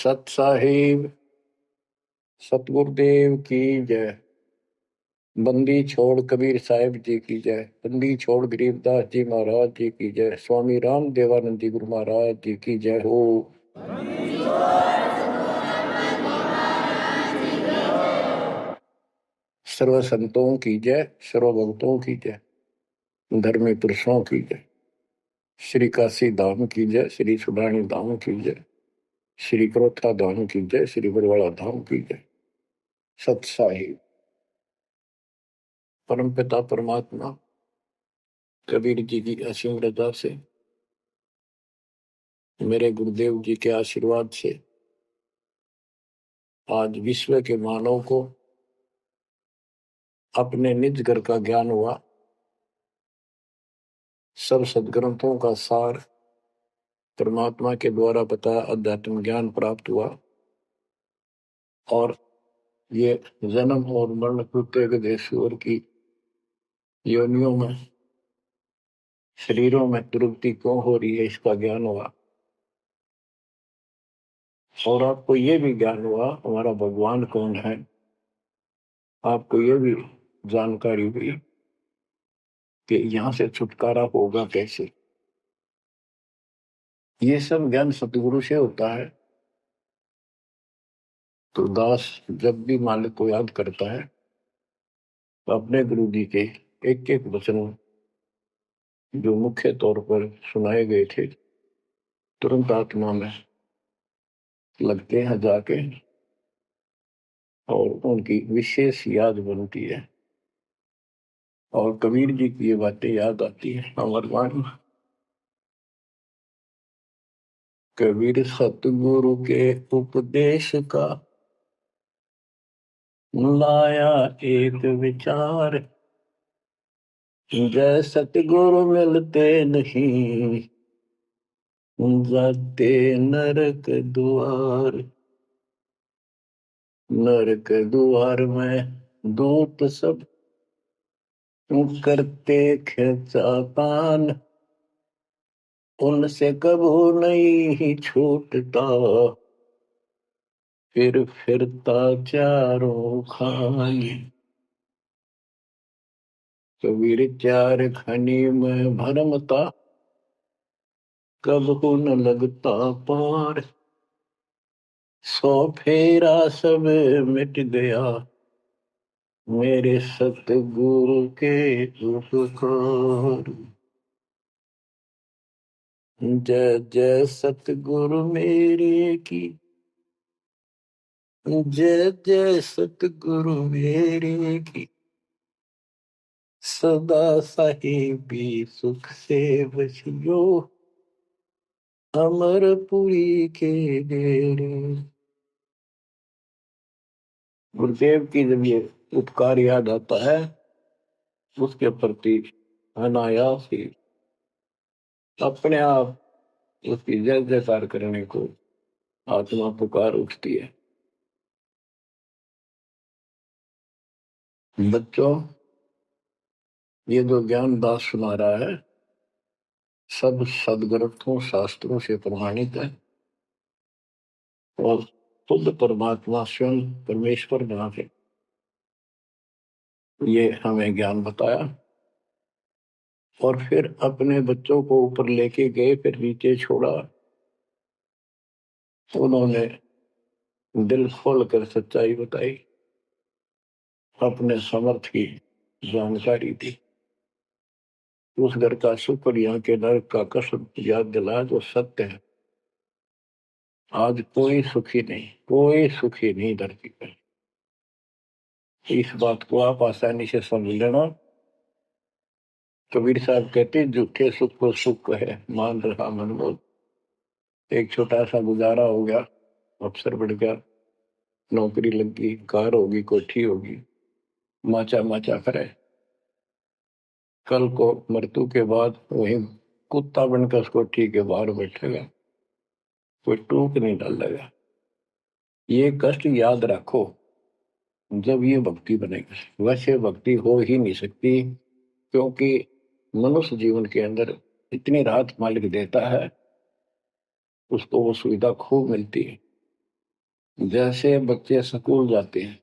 सत साहिब सतगुरुदेव की जय। बंदी छोड़ कबीर साहिब जी की जय। बंदी छोड़ गरीबदास जी महाराज जी की जय। स्वामी राम देवानंद जी गुरु महाराज जी की जय हो। सर्व संतों की जय, सर्व भक्तों की जय, धर्मी पुरुषों की जय। श्री काशी धाम की जय, श्री सुडानी धाम की जय, श्री क्रोथा धाम की जय, श्री बरवाड़ा धाम की जय। सत साहिब परमपिता परमात्मा कबीर जी की असीम रजा से, मेरे गुरुदेव जी के आशीर्वाद से आज विश्व के मानव को अपने निज घर का ज्ञान हुआ। सब सदग्रंथों का सार परमात्मा के द्वारा बताया अध्यात्म ज्ञान प्राप्त हुआ और ये जन्म और मरण प्रत्येक देशवर की योनियों में, शरीरों में तृप्ति क्यों हो रही है, इसका ज्ञान हुआ। और आपको ये भी ज्ञान हुआ हमारा भगवान कौन है। आपको ये भी जानकारी हुई कि यहां से छुटकारा होगा कैसे। ये सब ज्ञान सतगुरु से होता है। तो दास जब भी मालिक को याद करता है तो अपने गुरु जी के एक एक वचन जो मुख्य तौर पर सुनाए गए थे तुरंत आत्मा में लगते हैं जाके और उनकी विशेष याद बनती है और कबीर जी की ये बातें याद आती है। अमरवाणी कबीर सतगुरु के उपदेश का लाया एक विचार, जय सतगुरु मिलते नहीं जाते नरक द्वार। नरक द्वार में दूत सब करते खिंचातान, उनसे कबू नहीं छूटता फिर फिरता चारों खाई। कबीर चार खनी में भरमता, कबहू न लगता पार। सौ फेरा सब मिट गया मेरे सतगुरु के उपकार। जय जय सतगुरु मेरे की, जय जय सतगुरु मेरे की। सदा साहिबी सुख से बसियो अमरपुरी के डेरे। गुरुदेव की जब ये उपकार याद आता है उसके प्रति अनायास ही अपने आप उसकी जय जयकार करने को आत्मा पुकार उठती है। बच्चों, ये जो ज्ञान दास सुना रहा है सब सदग्रंथों शास्त्रों से प्रमाणित है और खुद परमात्मा स्वयं परमेश्वर बना के ये हमें ज्ञान बताया और फिर अपने बच्चों को ऊपर लेके गए, फिर नीचे छोड़ा। उन्होंने दिल खोल कर सच्चाई बताई, अपने समर्थ की जानकारी दी। उस घर का सुख और यहाँ के नरक का कष्ट याद दिलाया जो सत्य है। आज कोई सुखी नहीं, कोई सुखी नहीं धरती पर। इस बात को आप आसानी से समझ लेना। कबीर साहब कहते झूठे सुख को सुख है मान रहा मनमोद। एक छोटा सा गुजारा हो गया, अफसर बढ़ गया, नौकरी लग गई, कार होगी, कोठी होगी, माचा माचा करे। कल को मृत्यु के बाद वही कुत्ता बनकर उस कोठी के बाहर बैठेगा, कोई टूक नहीं डालेगा। ये कष्ट याद रखो जब ये भक्ति बनेगी। वैसे भक्ति हो ही नहीं सकती क्योंकि मनुष्य जीवन के अंदर इतनी राहत मालिक देता है, उसको वो सुविधा खूब मिलती है। जैसे बच्चे स्कूल जाते हैं,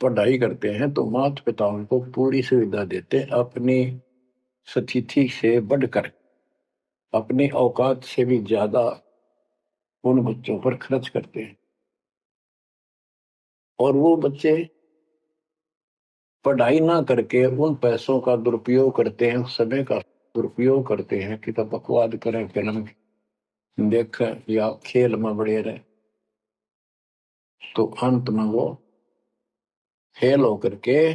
पढ़ाई करते हैं, तो माता पिता उनको पूरी सुविधा देते हैं, अपनी स्थिति से बढ़कर, अपनी औकात से भी ज्यादा उन बच्चों पर खर्च करते हैं। और वो बच्चे पढ़ाई ना करके उन पैसों का दुरुपयोग करते हैं, उस समय का दुरुपयोग करते हैं कि तब बकवाद करें, फिल्म देखें या खेल में बढ़े रहे। तो अंत में वो फेल होकर के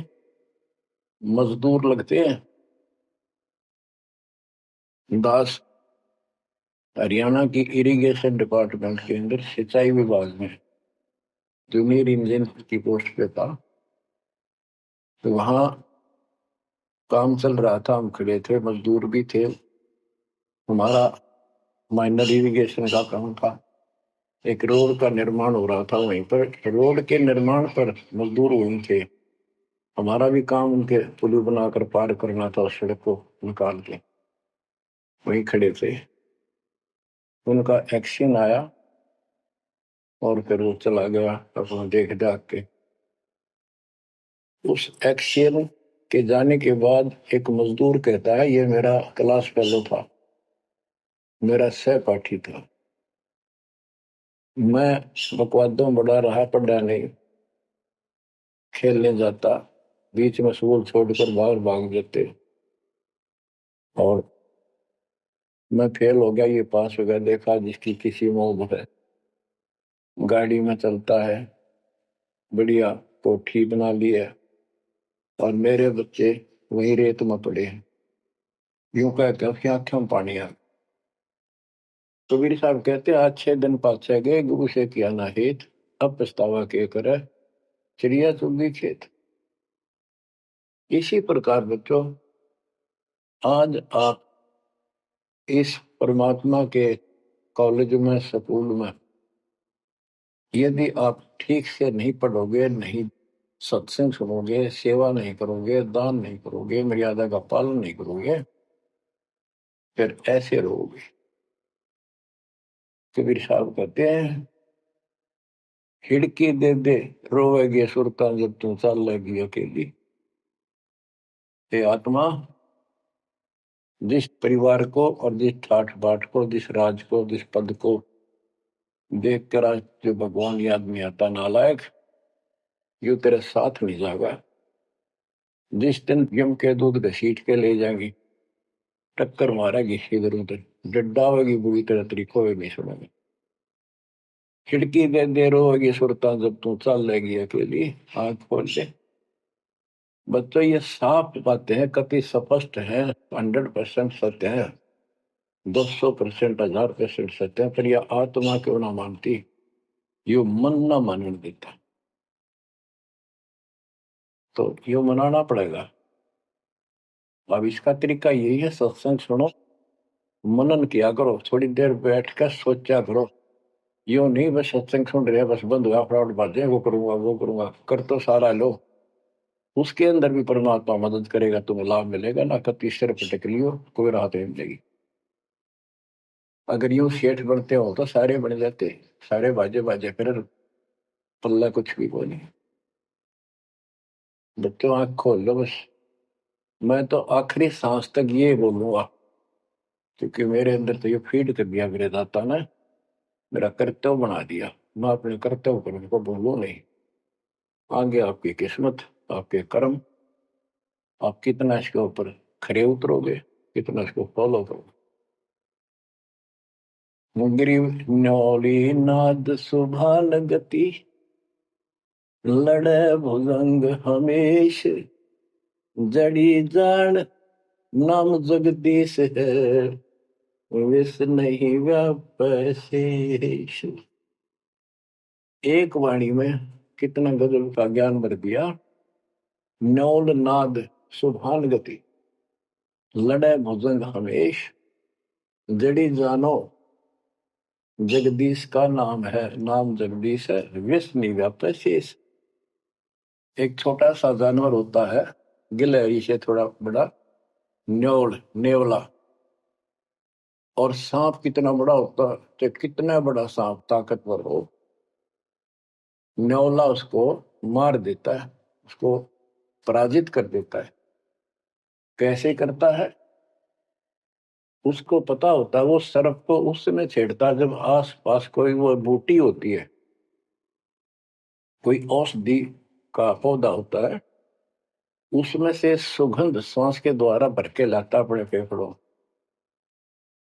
मजदूर लगते हैं। दास हरियाणा की इरिगेशन डिपार्टमेंट के अंदर सिंचाई विभाग में जूनियर इंजीनियर की पोस्ट पे था। तो वहां काम चल रहा था, हम खड़े थे, मजदूर भी थे। हमारा माइनर इरिगेशन का काम था। एक रोड का निर्माण हो रहा था वहीं पर। रोड के निर्माण पर मजदूर वहीं थे। हमारा भी काम उनके पुल बनाकर पार करना था, उस सड़क को निकाल के। वहीं खड़े थे। उनका एक्शन आया और फिर वो चला गया अपना देख दाख के। उस एक्शन के जाने के बाद एक मजदूर कहता है, ये मेरा क्लास फेलो था, मेरा सहपाठी था। मैं बकवादों में बड़ा रहा, पढ़ा नहीं, खेलने जाता, बीच में स्कूल छोड़कर बाहर भाग जाते, और मैं फेल हो गया, ये पास हो गया। देखा जिसकी किसी मौज है, गाड़ी में चलता है, बढ़िया कोठी बना ली है, और मेरे बच्चे वही रेत में पड़े हैं। यूं कहकर उसकी आंखों में पानी आ। कबीर साहब कहते हैं, अच्छे दिन पाछे गए, गुरु से किया ना हित, अब पछतावा के करे, चिड़िया चुगी खेत। इसी प्रकार बच्चों, आज आप इस परमात्मा के कॉलेज में, स्कूल में, यदि आप ठीक से नहीं पढ़ोगे, नहीं सत्संग सुनोगे, सेवा नहीं करोगे, दान नहीं करोगे, मर्यादा का पालन नहीं करोगे, फिर ऐसे रहोगे। कबीर साहब कहते हैं, खिड़की दे दे रोवेगी सुरता जब तू चल लेगी अकेली। हे आत्मा, जिस परिवार को और जिस ठाठ बाट को, जिस राज को, जिस पद को देख कर आज जो भगवान याद नहीं आता, नालायक, यू तेरे साथ नहीं जाएगा। जिस दिन यम के दूध घसीट के ले जाएंगी, टक्कर मारेगी इधर उधर, डड्डा होगी बुरी तरह, तरीको भी नहीं सुनेगी। खिड़की दे रोएगी सुरता जब तू चल लेगी अकेली। आंख खोल ले बच्चों, ये साफ बातें हैं, कति स्पष्ट है, 100% सत्य है, 200%, 1000% सत्य है। पर यह आत्मा क्यों ना मानती, यो मन ना मानने देता, तो यो मनाना पड़ेगा। अब इसका तरीका यही है, सत्संग सुनो, मनन किया करो, थोड़ी देर बैठ कर सोचा करो। यो नहीं बस सत्संग सुन रहे, बस बंद हुआ फटाफट बातें, वो करूंगा वो करूंगा, कर तो सारा लो। उसके अंदर भी परमात्मा मदद करेगा, तुम्हें लाभ मिलेगा ना। कति सिर पटक लियो, कोई राहत नहीं मिलेगी। अगर यूं सेठ बनते हो तो सारे बन जाते, सारे बाजे बाजे, फिर पल्ला कुछ भी कोई नहीं। बच्चों आंख खोल लो बस। मैं तो आखिरी सांस तक ये बोलूंगा, क्योंकि मेरे अंदर तो ये फीड कर दिया मेरे दाता ने, मेरा कर्तव्य बना दिया। मैं अपने कर्तव्य पर उनको बोलूं नहीं। आगे आपकी किस्मत, आपके कर्म, आप कितना इसके ऊपर खरे उतरोगे, कितना इसको फॉलो करोगे। ग्रीव न्योली नाद सुभान गति, लड़े भुजंग हमेश, जड़ी जान नाम जगदीश है, विष नहीं व्यापै शेष। एक वाणी में कितना गजल का ज्ञान भर दिया। न्योल नाद सुभान गति, लड़े भुजंग हमेश, जड़ी जानो जगदीश का नाम है, नाम जगदीश है, विष नहीं व्यापै शेष। एक छोटा सा जानवर होता है, गिलहरी से थोड़ा बड़ा, न्योल, नेवला, और सांप कितना बड़ा होता है, तो कितना बड़ा सांप ताकतवर हो, न्योला उसको मार देता है, उसको पराजित कर देता है। कैसे करता है? उसको पता होता है, वो सर्प को उस समय छेड़ता है जब आस पास कोई वो बूटी होती है, कोई औषधि का पौधा होता है, उसमें से सुगंध श्वास के द्वारा भर के लाता अपने फेफड़ों,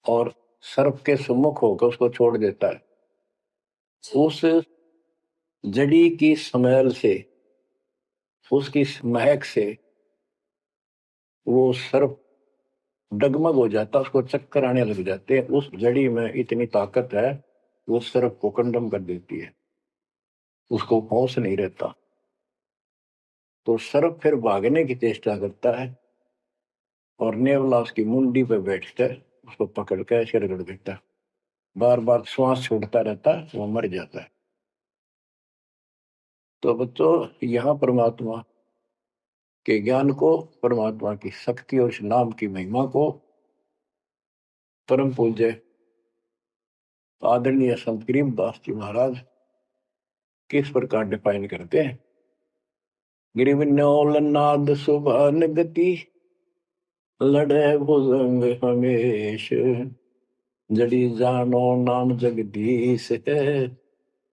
और सर्प के सम्मुख होकर उसको छोड़ देता है। उस जड़ी की स्मेल से, उसकी महक से वो सर्प डगमग हो जाता, उसको चक्कर आने लग जाते हैं। उस जड़ी में इतनी ताकत है, वो सर्प को कंडम कर देती है, उसको होश नहीं रहता। तो सर्प फिर भागने की चेष्टा करता है, और नेवला उसकी मुंडी पे बैठकर उसको पकड़ कर ऐसे रगड़ देता है, बार बार श्वास छोड़ता रहता है, वो मर जाता है। तो बच्चों, यहाँ परमात्मा के ज्ञान को, परमात्मा की शक्ति और उस नाम की महिमा को परम पूज्य आदरणीय संत गरीबदास जी महाराज किस प्रकार डिफाइन करते हैं। गिरिवन्योल नाद सुभान गति, लड़े भुजंग हमेश, जड़ी जानो नाम जगदीश है,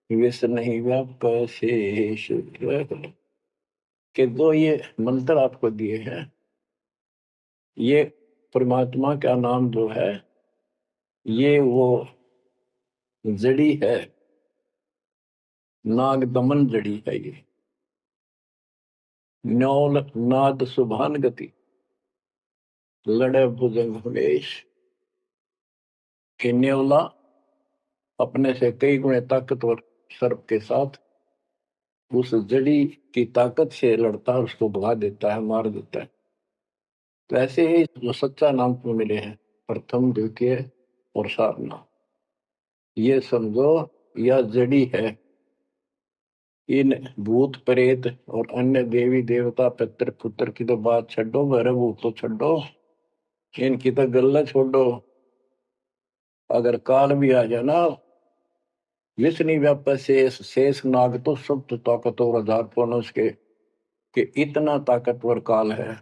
विष नहीं व्याप शेष। के दो ये मंत्र आपको दिए हैं, ये परमात्मा का नाम जो है, ये वो जड़ी है, नाग दमन जड़ी है ये। न्योल नाद सुभान गति, लड़े भुजंग हमेश। कि न्योला अपने से कई गुणे ताकतवर सर्प के साथ उस जड़ी की ताकत से लड़ता है, उसको भगा देता है, मार देता है। तो ऐसे ही जो सच्चा नाम को मिले हैं, प्रथम द्वितीय और सारना, ये समझो यह जड़ी है। इन भूत प्रेत और अन्य देवी देवता पितर पुत्र की तो बात छो, मेरे भूत तो छो, इनकी तो गल्ला छोड़ो। अगर काल भी आ जाए ना, विष्णु व्याप शेष, शेष नाग तो सब तो ताकतवर हजार पौनुष के, कि इतना ताकतवर काल है।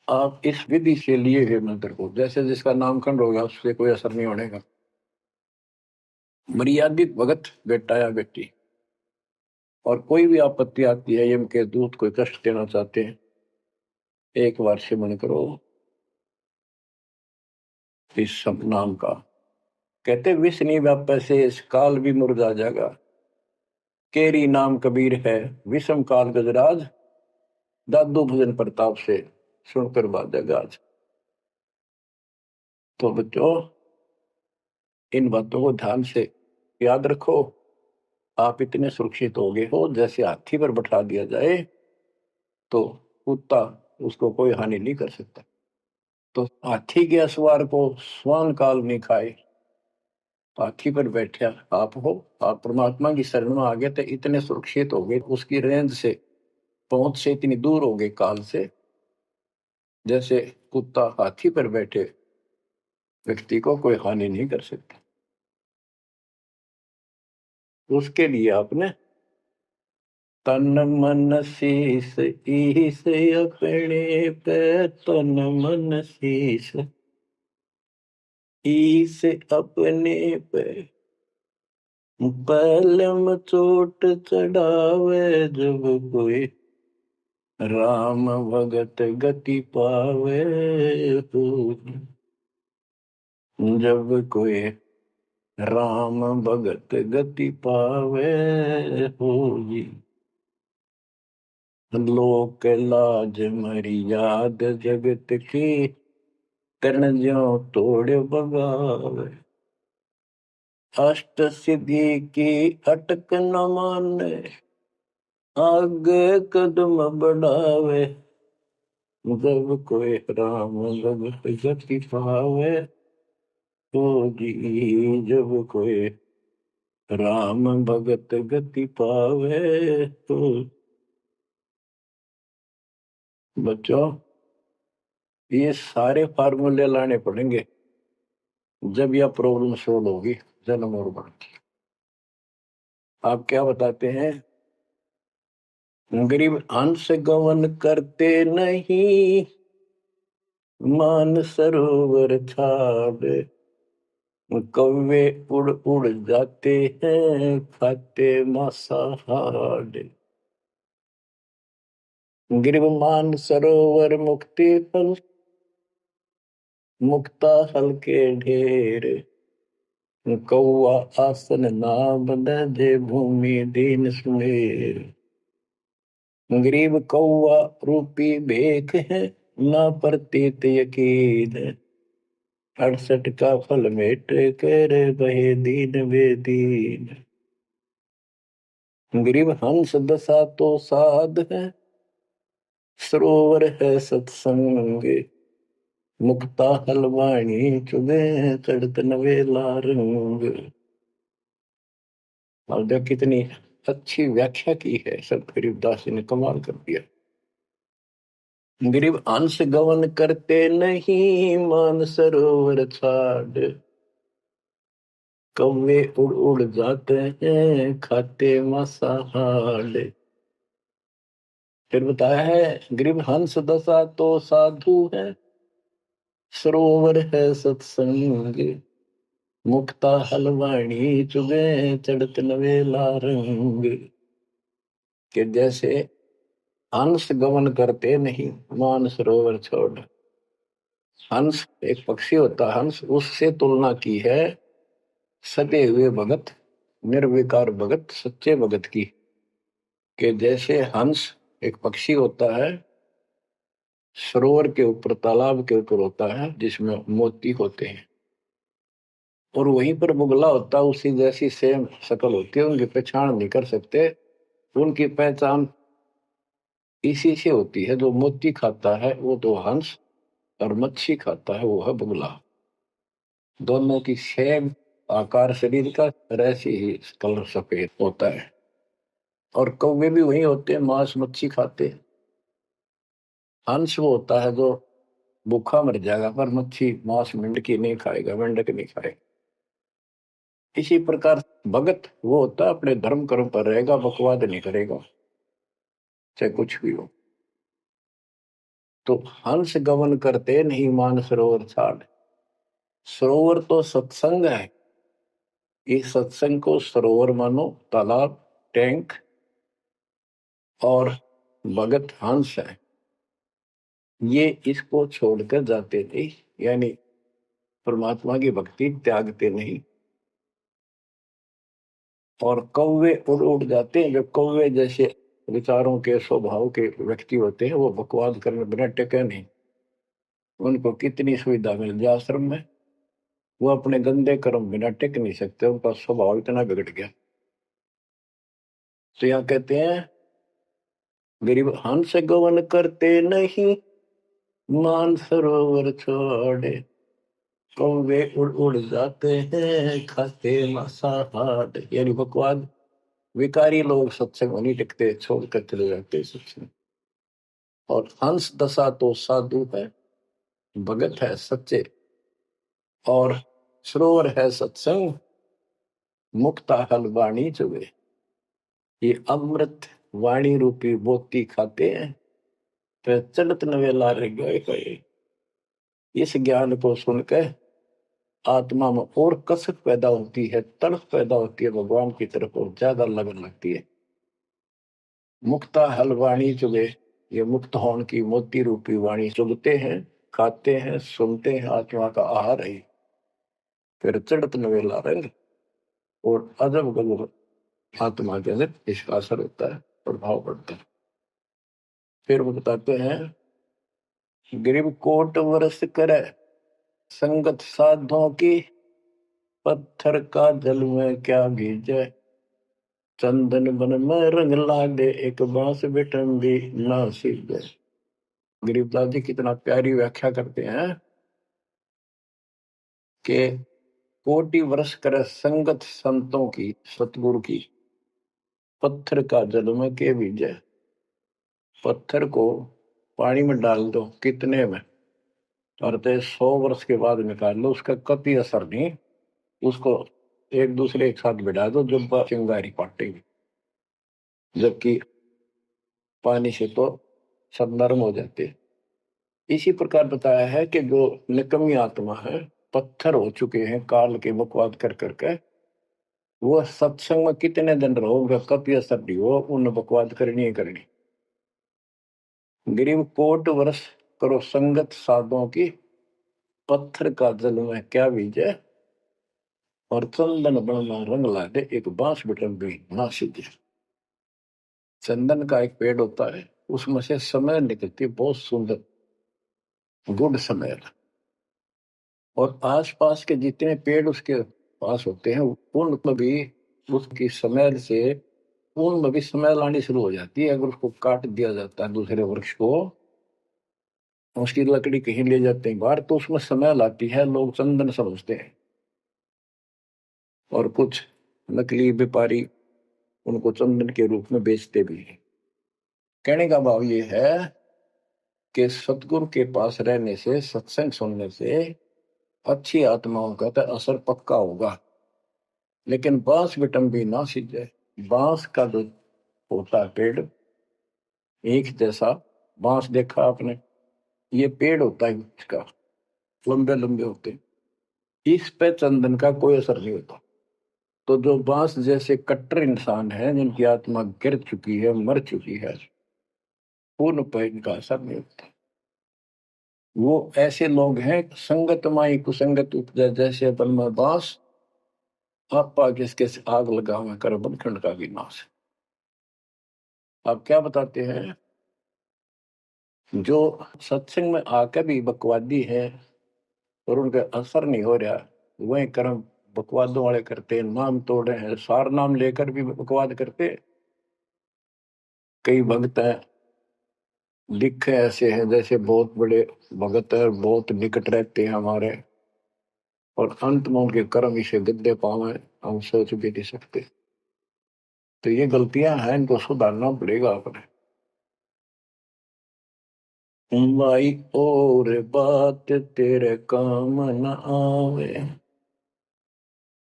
आप इस विधि से लिए हुए मंत्र को, जैसे जिसका नामकरण होगा उससे कोई असर नहीं होने का। मर्यादित भगत बेटा या बेटी, और कोई भी आपत्ति आती है, यम के दूत कोई कष्ट देना चाहते हैं, एक बार सिमरण करो इस सब नाम का। कहते विष नहीं व्याप से इस काल भी मुरझा जाएगा, केरी नाम कबीर है, विषम काल गजराज, दादू भजन प्रताप से सुनकर बाजा गाज। तो बच्चों, इन बातों को ध्यान से याद रखो। आप इतने सुरक्षित हो गए हो, जैसे हाथी पर बैठा दिया जाए तो कुत्ता उसको कोई हानि नहीं कर सकता। तो हाथी के असवार को स्वान काल नहीं खाए, हाथी पर बैठा आप हो, आप परमात्मा की शरण में आ गए तो इतने सुरक्षित हो गए, उसकी रेंज से, पहुंच से इतनी दूर हो गए काल से, जैसे कुत्ता हाथी पर बैठे व्यक्ति को कोई हानि नहीं कर सकता। उसके लिए आपने तन मन शीस ईस अपने पे, तन मन शीस ईस अपने पे, पलम चोट चढ़ावे जब कोई, राम भगत गति पावे हो। जब कोई राम भगत गति पावे हो, लोक लाज मर्याद जगत की, तरण ज्यों तोड़ बगावे। अष्ट सिद्धि की अटक न माने, आगे कदम बढ़ावे। जब कोई राम भगत गति पावे तो जी, जब कोई राम भगत गति पावे तो। बच्चों, ये सारे फार्मूले लाने पड़ेंगे। जब यह प्रॉब्लम सोल्व होगी जन्म और मरण की। आप क्या बताते हैं? गरीब हंस गवन करते नहीं, मान सरोवर छाड़, कौवे उड़ उड़ जाते हैं, खाते मांसाहार। गिरव मान सरोवर मुक्ति फल, मुक्ता हल के ढेर, कौआ आसन नाम दे भूमि दीन सुमेर। गरीब कौआ रूपी भेख है, ना प्रतीत यकीन, 68 का फल मेट कर बहे दीन बेदीन। गरीब हंस दशा तो साध है, सरोवर है सत्संग, मुक्ता हलवाणी चुगे चढ़त नवेला रंग। और देख कितनी अच्छी व्याख्या की है, सब गरीबदास जी ने कमाल कर दिया। गरीब अंश गवन करते नहीं, मान सरोवर छाड़, कौवे उड़ उड़ जाते हैं, खाते मांसाहार। फिर बताया है, गरीब हंस दशा तो साधु है, सरोवर है सत्संग, मुक्ता हलवाणी चुगे चढ़त नवेला रंग। कि जैसे हंस गमन करते नहीं, मान सरोवर छोड़। हंस एक पक्षी होता, हंस उससे तुलना की है सटे हुए भगत, निर्विकार भगत, सच्चे भगत की। कि जैसे हंस एक पक्षी होता है, सरोवर के ऊपर, तालाब के ऊपर होता है, जिसमें मोती होते हैं, और वहीं पर मुगला होता है, उसी जैसी सेम शक्ल होती है, उनकी पहचान नहीं कर सकते। उनकी पहचान इसी से होती है, जो मोती खाता है वो तो हंस, और मच्छी खाता है वो है बगुला। दोनों की सेम आकार शरीर का, ऐसी ही कलर सफेद होता है। और कौवे भी वही होते हैं, मांस मच्छी खाते हैं। हंस वो होता है जो भूखा मर जाएगा, पर मच्छी मांस मेंढकी नहीं खाएगा, मेंढक नहीं खाएगा। इसी प्रकार भगत वो होता है, अपने धर्म कर्म पर रहेगा, बकवाद नहीं करेगा, चाहे कुछ भी हो। तो हंस गमन करते नहीं, मान सरोवर छाड़। सरोवर तो सत्संग है, इस सत्संग को सरोवर मानो, तालाब, टैंक, और भगत हंस है, ये इसको छोड़कर जाते थे, यानी परमात्मा की भक्ति त्यागते नहीं। और कौवे उड़ उड़ जाते हैं, जब कौवे जैसे विचारों के स्वभाव के व्यक्ति होते हैं, वो बकवाद करने बिना टेके नहीं। उनको कितनी सुविधा मिल जाए आश्रम में, वो अपने गंदे कर्म बिना टेक नहीं सकते, उनका स्वभाव इतना बिगड़ गया। तो यहाँ कहते हैं, गरीब हंस गवन करते नहीं, मान सरोवर छोड़े, कौवे उड़ उड़ जाते हैं, खाते मांसाहार। यानी बकवाद, विकारी लोग सत्संग नहीं टिकते, छोड़कर चले जाते सत्संग। और हंस दशा तो साधु है, भगत है सच्चे, और सरोवर है सत्संग, मुक्ता हल वाणी चुगे। ये अमृत वाणी रूपी मोती खाते हैं, तो चलत नवेला रह गए। इस ज्ञान को सुनकर आत्मा में और कसक पैदा होती है, तड़प पैदा होती है भगवान की तरफ, और ज्यादा लगन लगती है। मुक्ता हल वाणी चुगे, ये मुक्त होने की मोती रूपी वाणी चुगते हैं, खाते हैं, सुनते हैं, आत्मा का आहार है। फिर चढ़त नवेला रंग, और अजब गजब आत्मा के अंदर इसका असर होता है, प्रभाव पड़ता है। फिर वो बताते हैं, गरीब कोट वर्ष करे, संगत साधों की, पत्थर का जल में क्या भीजे, चंदन बन में रंग लागे, एक बांस बिटन भी ना सीजे। गरीबदास जी कितना प्यारी व्याख्या करते हैं कि कोटि वर्ष करे संगत संतों की, सतगुरु की, पत्थर का जल में के भीजे। पत्थर को पानी में डाल दो, कितने में? और तो 100 वर्ष के बाद निकाल लो, उसका कभी असर नहीं। उसको एक दूसरे एक साथ बिठा दो, जब चिंगारी काटेगी, जबकि पानी से तो सब नरम हो जाते हैं। इसी प्रकार बताया है कि जो निकम्मी आत्मा है, पत्थर हो चुके हैं काल के बकवाद कर करके, वो सत्संग में कितने दिन रहो, उनका कभी असर नहीं हो, उन बकवाद करनी ही करनी। गरीब कोट वर्ष करो संगत साधुओं की, पत्थर का जल में क्या बीजे, और चंदन बन में रंग ला दे, एक बांस बिटम भी ना सीधे। चंदन का एक पेड़ होता है, उसमें से समय निकलती है बहुत सुंदर, गुड समय। और आसपास के जितने पेड़ उसके पास होते हैं, उनमें भी उसकी स्मेल से, उनमें भी स्मेल आनी शुरू हो जाती है। अगर उसको काट दिया जाता है दूसरे वृक्ष को, उसकी लकड़ी कहीं ले जाते हैं बाहर, तो उसमें स्मेल आती है, लोग चंदन समझते हैं। और कुछ नकली व्यापारी उनको चंदन के रूप में बेचते भी हैं। कहने का भाव ये है कि सतगुरु के पास रहने से, सत्संग सुनने से अच्छी आत्माओं का तो असर पक्का होगा। लेकिन बांस बिटम भी ना सीधे। बांस का जो होता है पेड़, एक जैसा बांस देखा आपने, ये पेड़ होता है इसका, लंबे लंबे होते हैं, इस पे चंदन का कोई असर नहीं होता। तो जो बांस जैसे कट्टर इंसान है, जिनकी आत्मा गिर चुकी है, मर चुकी है, उन पर इनका असर नहीं होता। वो ऐसे लोग हैं, संगत माई कुसंगत उपजा, जैसे बन में बांस, आप आगे इसके आग लगा हुआ कर बनखंड का विनाश। आप क्या बताते हैं, जो सत्संग में आकर भी बकवादी है और उनका असर नहीं हो रहा, वही कर्म बकवादों वाले करते हैं, नाम तोड़ रहे हैं, सार नाम लेकर भी बकवाद करते। कई भक्त हैं, लिखे ऐसे हैं जैसे बहुत बड़े भगत है, बहुत निकट रहते हैं हमारे, और अंत में उनके कर्म इसे गद्दे पावे, हम सोच भी नहीं सकते। तो ये गलतियां हैं, इनको सुधारना पड़ेगा अपने। माई और बात तेरे काम न आवे,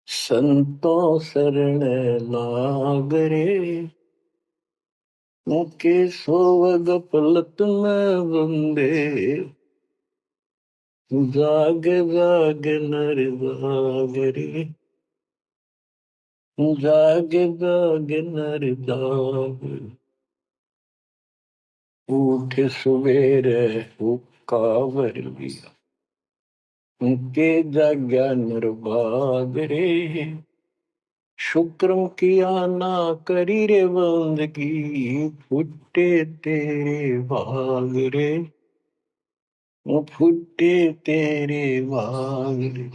संतों शरण लाग रे, मुके सोवग पलत में बंदे, जाग जाग नर जाग रे, जाग जाग नर जाग, उठ सवेरे हुक्कावर लिया, उनके जाग्या नर भाग रे, शुक्रम किया ना करी रे बंदगी, फुटे तेरे भाग रे, वो फुटे तेरे भाग रे।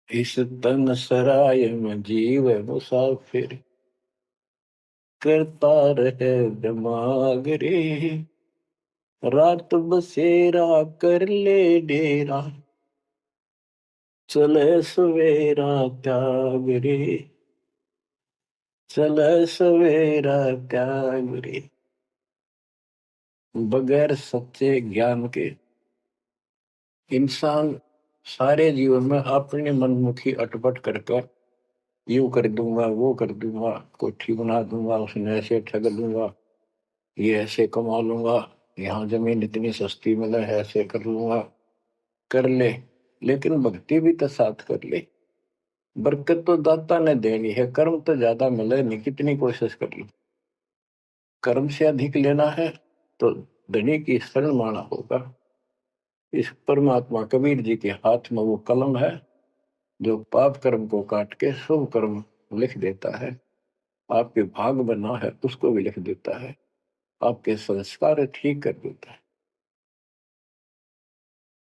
इस तन सराय में जीव मुसाफिर, करता रहे दिमाग रे, रात बसेरा कर ले डेरा, चले सवेरा त्याग रे, चले सवेरा त्याग रे। बगैर सच्चे ज्ञान के इंसान सारे जीवन में अपने मनमुखी अटपट करके, यूं कर दूंगा, वो कर दूंगा, कोठी बना दूंगा, उसने ऐसे ठग लूंगा, ये ऐसे कमा लूंगा, यहाँ जमीन इतनी सस्ती मिले है, ऐसे कर लूंगा, कर ले। लेकिन भक्ति भी तो साथ कर ले। बरकत तो दाता ने देनी है, कर्म तो ज्यादा मिले नहीं, कितनी कोशिश कर लो। कर्म से अधिक लेना है तो धनी की शरण माना होगा। इस परमात्मा कबीर जी के हाथ में वो कलम है, जो पाप कर्म को काट के शुभ कर्म लिख देता है। आपके भाग में ना है उसको भी लिख देता है, आपके संस्कार ठीक कर देता है।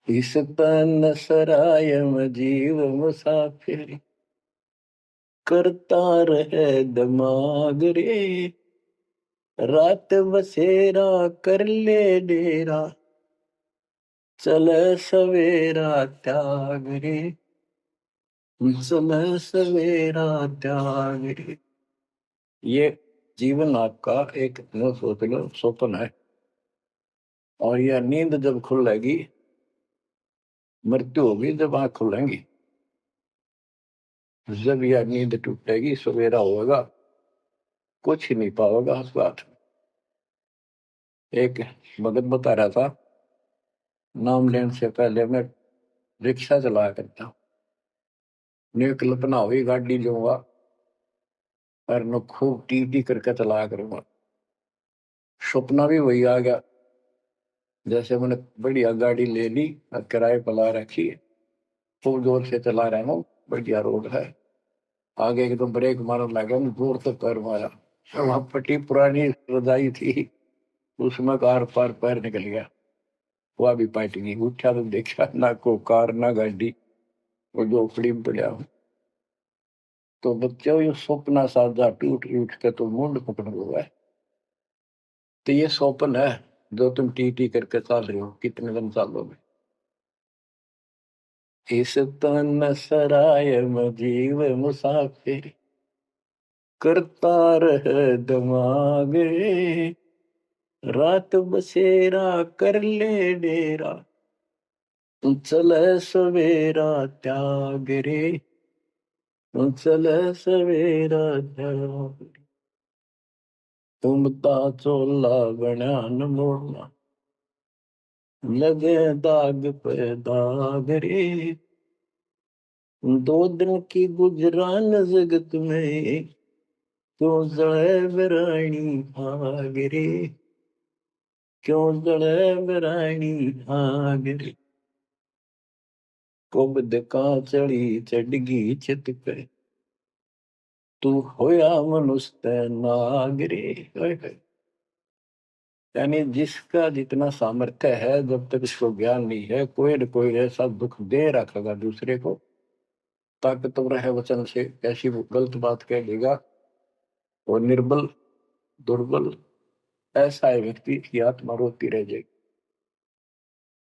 इस तन सराय में जीव मुसाफिर, करता रहे दिमाग रे, रात बसेरा कर ले डेरा, चले सवेरा त्याग रे, चले सवेरा त्याग रे। ये जीवन आपका एक न सोच लो स्वप्न है। और यह नींद जब खुलेगी, मृत्यु होगी जब आंख खुलेंगी। जब यह नींद टूटेगी, सवेरा होगा, कुछ ही नहीं पाओगा उस बात। एक भगत बता रहा था, नाम लेने से पहले मैं रिक्शा चलाया करता, ने कल्पना हुई गाड़ी लूंगा और मैं खूब टी टी करके चलाया करूंगा। सपना भी वही आ गया। जैसे मैंने बढ़िया गाड़ी ले ली और किराए पर ला रखी, खूब जोर से चला रहा हूँ, बढ़िया रोड है, आगे एकदम ब्रेक मारने लगा, जोर से पैर मारा, वहां फटी पुरानी रजाई थी, उसमें कार पार पैर निकल गया, वह भी पार्टी नहीं। उठा तो देखा ना को कार ना गाड़ी, वो झोपड़ी में पड़ा हूँ। तो बच्चों, ये सपना साजा टूट टूट के तो मुंड पकड़ हुआ है। तो ये स्वप्न है जो तुम टी टी करके चल रहे हो, कितने दिन चलोगे। इस तन सराय में जीव मुसाफिर, करता रह दिमाग रे, रात बसेरा कर ले डेरा, चल सवेरा त्याग रे, चल सवेरा त्याग। तुम ता चोला बयान मोड़ना, लगे दाग पे दाग रे, दो दिन की गुजरान जगत में, क्यों जड़े बरानी आग रे, क्यों जड़े बरानी आग रे। कुबद का चढ़ी चढ़गी छित पे, तू होया मनुष्य नाग रे। यानी जिसका जितना सामर्थ्य है, जब तक इसको ज्ञान नहीं है, कोई न कोई ऐसा दुख दे रखेगा दूसरे को, ताकतवर है वचन से ऐसी गलत बात कह देगा, और निर्बल दुर्बल ऐसा है व्यक्ति की आत्मा रोती रह जाएगी,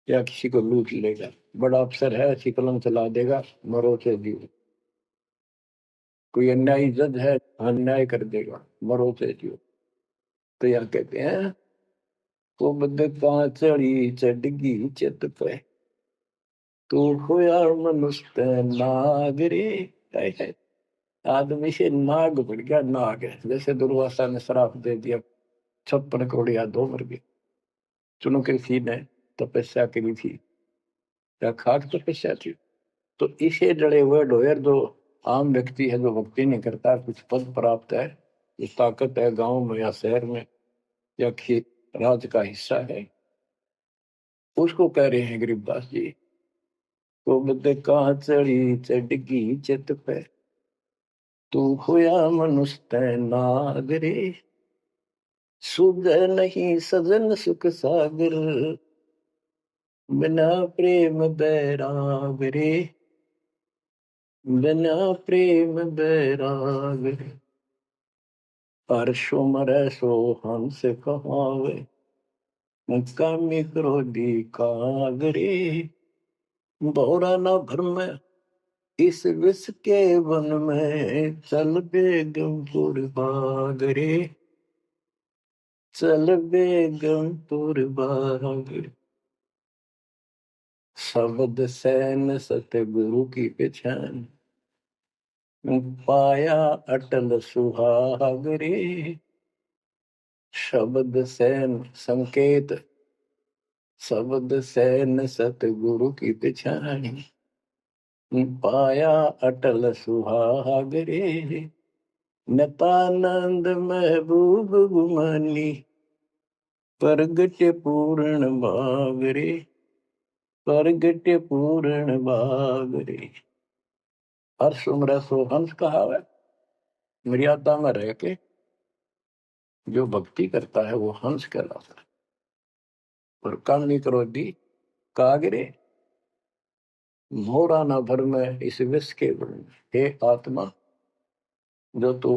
या किसी को लूट लेगा। बड़ा अफसर है, ऐसी कलम चला देगा, मरो से जीव। कोई अन्यायी जज है, अन्याय कर देगा, मरो से जीव। तो यह कहते हैं, तो बदका चढ़ी चढ़गी चित पे, तू होया मनुष्य नाग रे। आदमी से नाग बढ़ गया, नाग है। जैसे दुर्वासा ने श्राप दे दिया, 56 करोड़ यादव मर गए। चुनो कृषि ने तपस्या करी थी, या खाक तपस्या थी। तो इसे जड़े हुए ढोयर जो आम व्यक्ति है, जो भक्ति नहीं करता, कुछ पद प्राप्त है, इस ताकत है गांव में या शहर में या खेत राज का हिस्सा है, उसको कह रहे हैं गरीबदास जी, को बद कहाँ चढ़ी चढ़गी चित पे, तू होया मनुष्य नागरे, सुध नहीं सजन सुख सागर, बिना प्रेम बैराग रे, बिना प्रेम बैराग रे। हर्षो मरै सो हंस कहावे, कामी क्रोधी कागरे, भौरा ना भरम इस विष के वन में, चल बेगमपुर बाग रे, चल बेगमपुर बाग। शब्द सैन सतगुरु की पहचान, पाया अटल सुहाग रे। शब्द सैन संकेत, शब्द सैन सतगुरु की पहचान, पाया अटल सुहाग रे। नतानंद महबूब गुमानी, प्रगट पूर्ण भाग रे, प्रगट पूर्ण भाग रे। हर्ष उम्र सो हंस कहावे, मर्यादा में रह के जो भक्ति करता है वो हंस कहलाता है। और कामी क्रोधी कागरे, मोरा न भर में इस विष के गुण। हे आत्मा, जो तू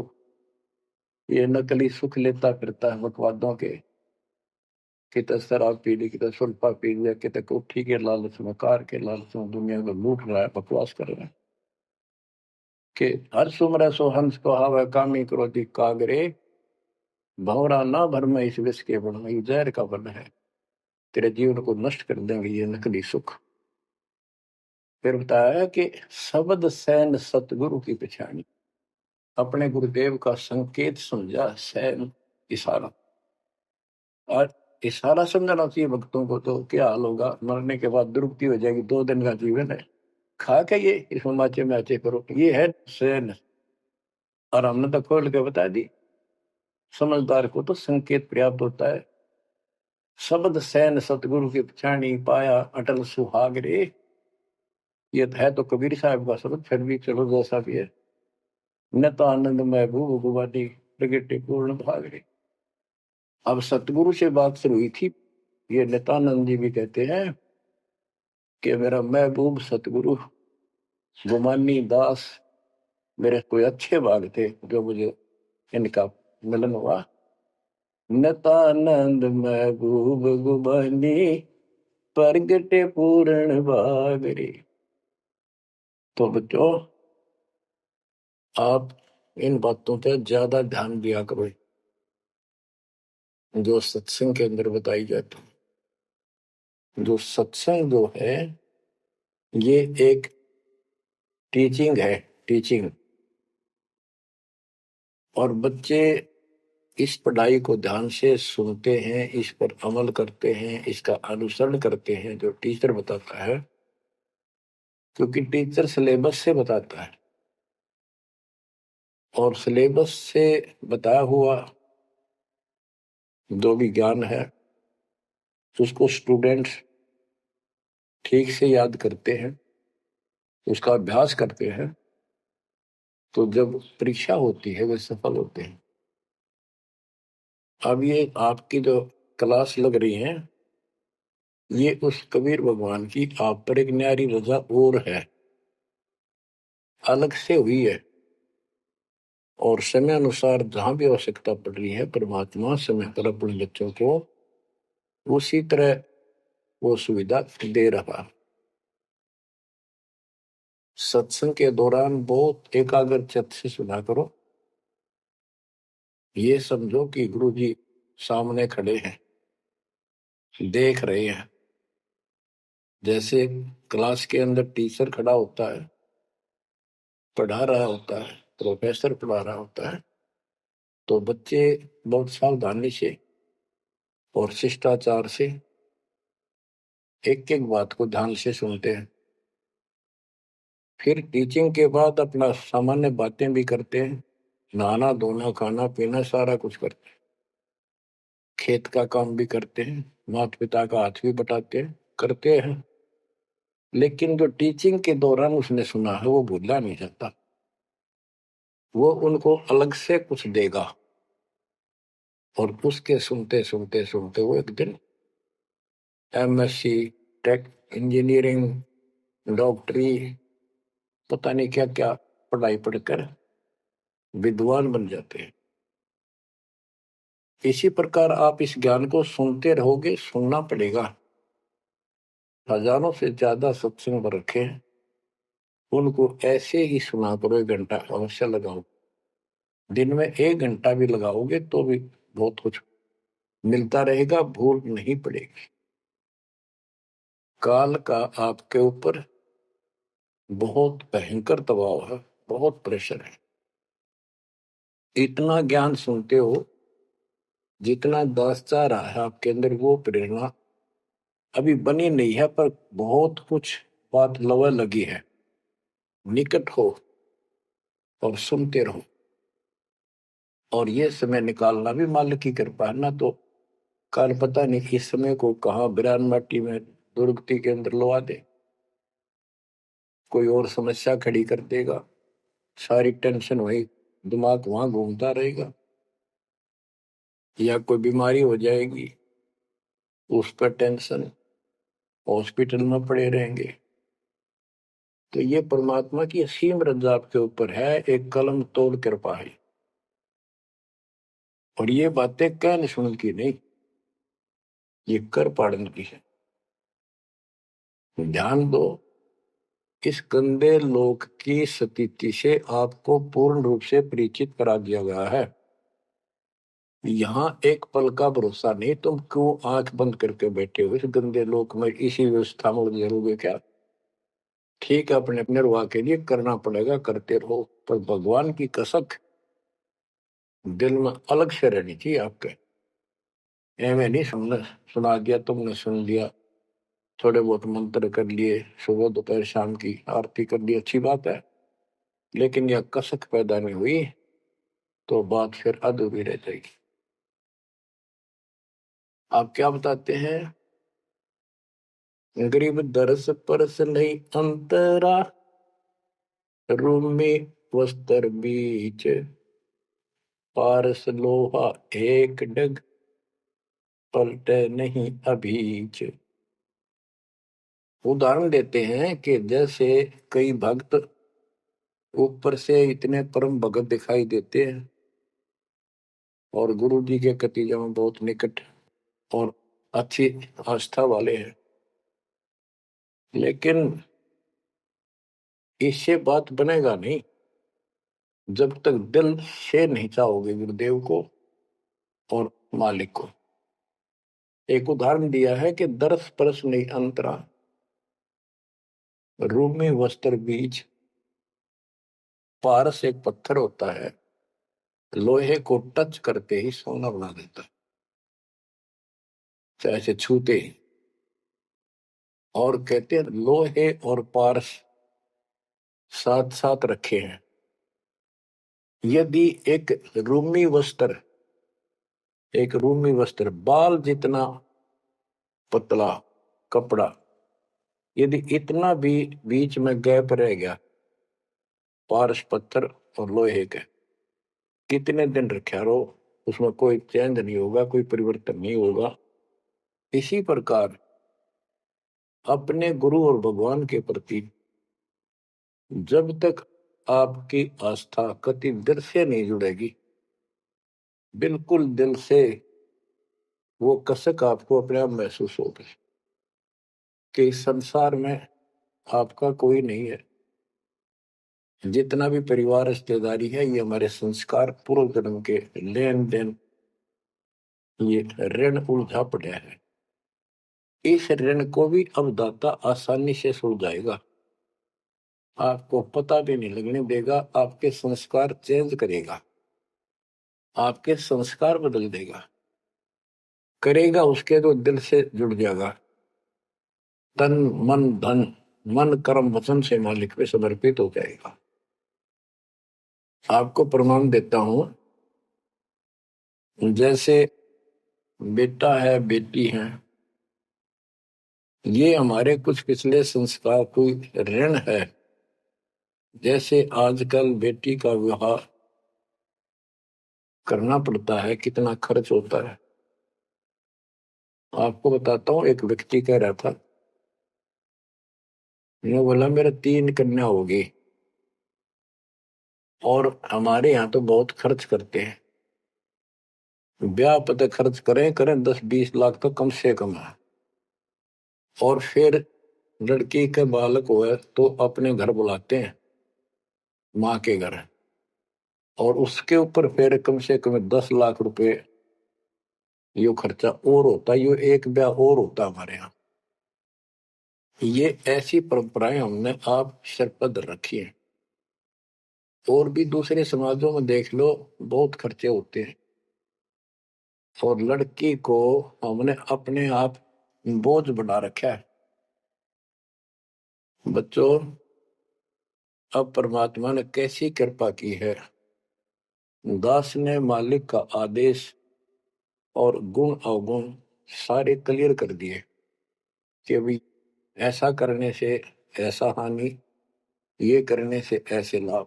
ये नकली सुख लेता फिरता है बकवादों के, कितने शराब पी ली, कितने सुल्फा पी लिया, कितने कोठी के लालच में, कार के लालच में दुनिया में लूट रहा है, बकवास कर रहा है, कि हर सुमर सो हंस को हावे, कामी क्रोधी कागरे, भंवरा ना भर में इस विष के बन में, जहर का बन है। तेरे जीवन को नष्ट कर देंगे ये नकली सुख। फिर बताया कि शब्द सैन सतगुरु की पहचानी, अपने गुरुदेव का संकेत समझा सैन इशारा। और इशारा समझना चाहिए भक्तों को, तो क्या हाल होगा, मरने के बाद दुर्गति हो जाएगी, 2 दिन का जीवन है, खा के ये इसमें माचे मैचे करो, ये है सैन। और हमने तो खोल के बता दी, समझदार को तो संकेत पर्याप्त होता है। शब्द सैन सतगुरु की पहचानी, पाया अटल सुहाग रे। ये है तो कबीर साहब का शब्द, फिर भी चलो जैसा भी है। न तो आनंद महबूब गुवानी प्रगटे पूर्ण भाग रे। अब सतगुरु से बात शुरू हुई थी, ये नित्यानंद जी भी कहते हैं कि मेरा महबूब सतगुरु गुमानी दास, मेरे कोई अच्छे भाग थे जो मुझे इनका मिलन हुआ। नित्यानंद महबूब गुमानी प्रगटे पूर्ण भाग रे। तो बच्चों, आप इन बातों पे ज्यादा ध्यान दिया करो जो सत्संग के अंदर बताई जाती है। जो सत्संग जो है ये एक टीचिंग है, टीचिंग। और बच्चे इस पढ़ाई को ध्यान से सुनते हैं, इस पर अमल करते हैं, इसका अनुसरण करते हैं जो टीचर बताता है, क्योंकि टीचर सिलेबस से बताता है और सिलेबस से बताया हुआ जो भी ज्ञान है उसको स्टूडेंट्स ठीक से याद करते हैं, उसका अभ्यास करते हैं, तो जब परीक्षा होती है वे सफल होते हैं। अब ये आपकी जो क्लास लग रही है, ये उस कबीर भगवान की आप पर एक न्यारी रजा और है, अलग से हुई है। और समय अनुसार जहां भी आवश्यकता पड़ रही है, परमात्मा समय पर अपने बच्चों को उसी तरह वो सुविधा दे रहा। सत्संग के दौरान बहुत एकाग्रचित्त से सुना करो। ये समझो कि गुरु जी सामने खड़े हैं, देख रहे हैं। जैसे क्लास के अंदर टीचर खड़ा होता है, पढ़ा रहा होता है, प्रोफेसर पढ़ा रहा होता है, तो बच्चे बहुत सावधानी से और शिष्टाचार से एक एक बात को ध्यान से सुनते हैं। फिर टीचिंग के बाद अपना सामान्य बातें भी करते हैं, नहाना धोना खाना पीना सारा कुछ करते हैं, खेत का काम भी करते हैं, माता पिता का हाथ भी बटाते हैं, करते हैं। लेकिन जो टीचिंग के दौरान उसने सुना है वो भूलना नहीं चाहता, वो उनको अलग से कुछ देगा। और उसके सुनते सुनते सुनते वो एक दिन एमएससी, टेक, इंजीनियरिंग, डॉक्टरी, पता नहीं क्या क्या पढ़ाई पढ़कर विद्वान बन जाते हैं। इसी प्रकार आप इस ज्ञान को सुनते रहोगे, सुनना पड़ेगा। हजारों से ज्यादा सत्संग रखे हैं, उनको ऐसे ही सुना करो, 1 घंटा अवश्य लगाओ। दिन में 1 घंटा भी लगाओगे तो भी बहुत कुछ मिलता रहेगा, भूल नहीं पड़ेगी। काल का आपके ऊपर बहुत भयंकर दबाव है, बहुत प्रेशर है। इतना ज्ञान सुनते हो जितना दास चाह रहा है आपके अंदर, वो प्रेरणा अभी बनी नहीं है, पर बहुत कुछ बात लवा लगी है। निकट हो और सुनते रहो। और ये समय निकालना भी मालिक की कृपा है ना, तो कल पता नहीं इस समय को कहाँ बिरान माटी में दुर्गति के अंदर लवा दे, कोई और समस्या खड़ी कर देगा, सारी टेंशन वही दिमाग वहां घूमता रहेगा, या कोई बीमारी हो जाएगी उस पर टेंशन, हॉस्पिटल में पड़े रहेंगे। तो ये परमात्मा की असीम रजा आपके ऊपर है, एक कलम तोड़ कृपा है। और ये बातें कहने सुन की नहीं, ये कर पाड़न की है। ध्यान दो, इस गंदे लोक की स्थिति से आपको पूर्ण रूप से परिचित करा दिया गया है। यहाँ एक पल का भरोसा नहीं, तुम क्यों आंख बंद करके बैठे हो इस गंदे लोक में, इसी व्यवस्था में उलझे रहोगे क्या? ठीक है, अपने अपने निर्वाह के लिए करना पड़ेगा, करते रहो, पर भगवान की कसक दिल में अलग से रहनी चाहिए आपके। एवं नहीं सुनना, सुना दिया तुमने, सुन लिया, थोड़े बहुत मंत्र कर लिए, सुबह दोपहर शाम की आरती कर ली, अच्छी बात है, लेकिन यह कसक पैदा नहीं हुई तो बात फिर अधूरी रह जाएगी। आप क्या बताते हैं? गरीब दरस परस नहीं अंतरा, रूमी वस्त्र बीच, पारस लोहा एक डग, पलटे नहीं अभीच। उदाहरण देते हैं कि जैसे कई भक्त ऊपर से इतने परम भगत दिखाई देते हैं और गुरु जी के कतीजा में बहुत निकट और अच्छी आस्था वाले हैं, लेकिन इससे बात बनेगा नहीं जब तक दिल से नहीं चाहोगे गुरुदेव को और मालिक को। एक उदाहरण दिया है कि दरस परस नहीं अंतरा, रूमी वस्त्र बीच। पारस एक पत्थर होता है, लोहे को टच करते ही सोना बना देता है, चाहे से छूते ही। और कहते हैं लोहे और पारस साथ साथ रखे हैं। यदि एक रूमी वस्त्र बाल जितना पतला कपड़ा, यदि इतना भी बीच में गैप रह गया पारस पत्थर और लोहे के, कितने दिन रखा रहो, उसमें कोई चेंज नहीं होगा, कोई परिवर्तन नहीं होगा। इसी प्रकार अपने गुरु और भगवान के प्रति जब तक आपकी आस्था कति दिल से नहीं जुड़ेगी, बिल्कुल दिल से, वो कसक आपको अपने आप महसूस होगी कि इस संसार में आपका कोई नहीं है। जितना भी परिवार रिश्तेदारी है, ये हमारे संस्कार पूर्व जन्म के लेन देन, ये ऋण उलझा पड़ा है। इस ऋण को भी अब दाता आसानी से सुलझाएगा, आपको पता भी नहीं लगने देगा, आपके संस्कार चेंज करेगा, आपके संस्कार बदल देगा, करेगा उसके तो दिल से जुड़ जाएगा, तन मन धन, मन कर्म वचन से मालिक पे समर्पित हो जाएगा। आपको प्रमाण देता हूं, जैसे बेटा है बेटी है, ये हमारे कुछ पिछले संस्कार कोई ऋण है। जैसे आजकल बेटी का विवाह करना पड़ता है, कितना खर्च होता है। आपको बताता हूँ, एक व्यक्ति कह रहा था, मैं बोला मेरा 3 कन्या होगी और हमारे यहाँ तो बहुत खर्च करते हैं, ब्याह पता खर्च करें करें 10-20 लाख तो कम से कम है, और फिर लड़की के बालक हुए तो अपने घर बुलाते हैं, माँ के घर, और उसके ऊपर फिर कम से कम 10 लाख रुपए यो खर्चा और होता है, यो एक ब्याह और होता है हमारे यहाँ। ये ऐसी परंपराएं हमने आप सिर पर रखी हैं, और भी दूसरे समाजों में देख लो, बहुत खर्चे होते हैं, और लड़की को हमने अपने आप बोझ बना रखा है। बच्चों, अब परमात्मा ने कैसी कृपा की है, दास ने मालिक का आदेश और गुण अवगुण सारे क्लियर कर दिए कि अभी ऐसा करने से ऐसा हानि, ये करने से ऐसे लाभ।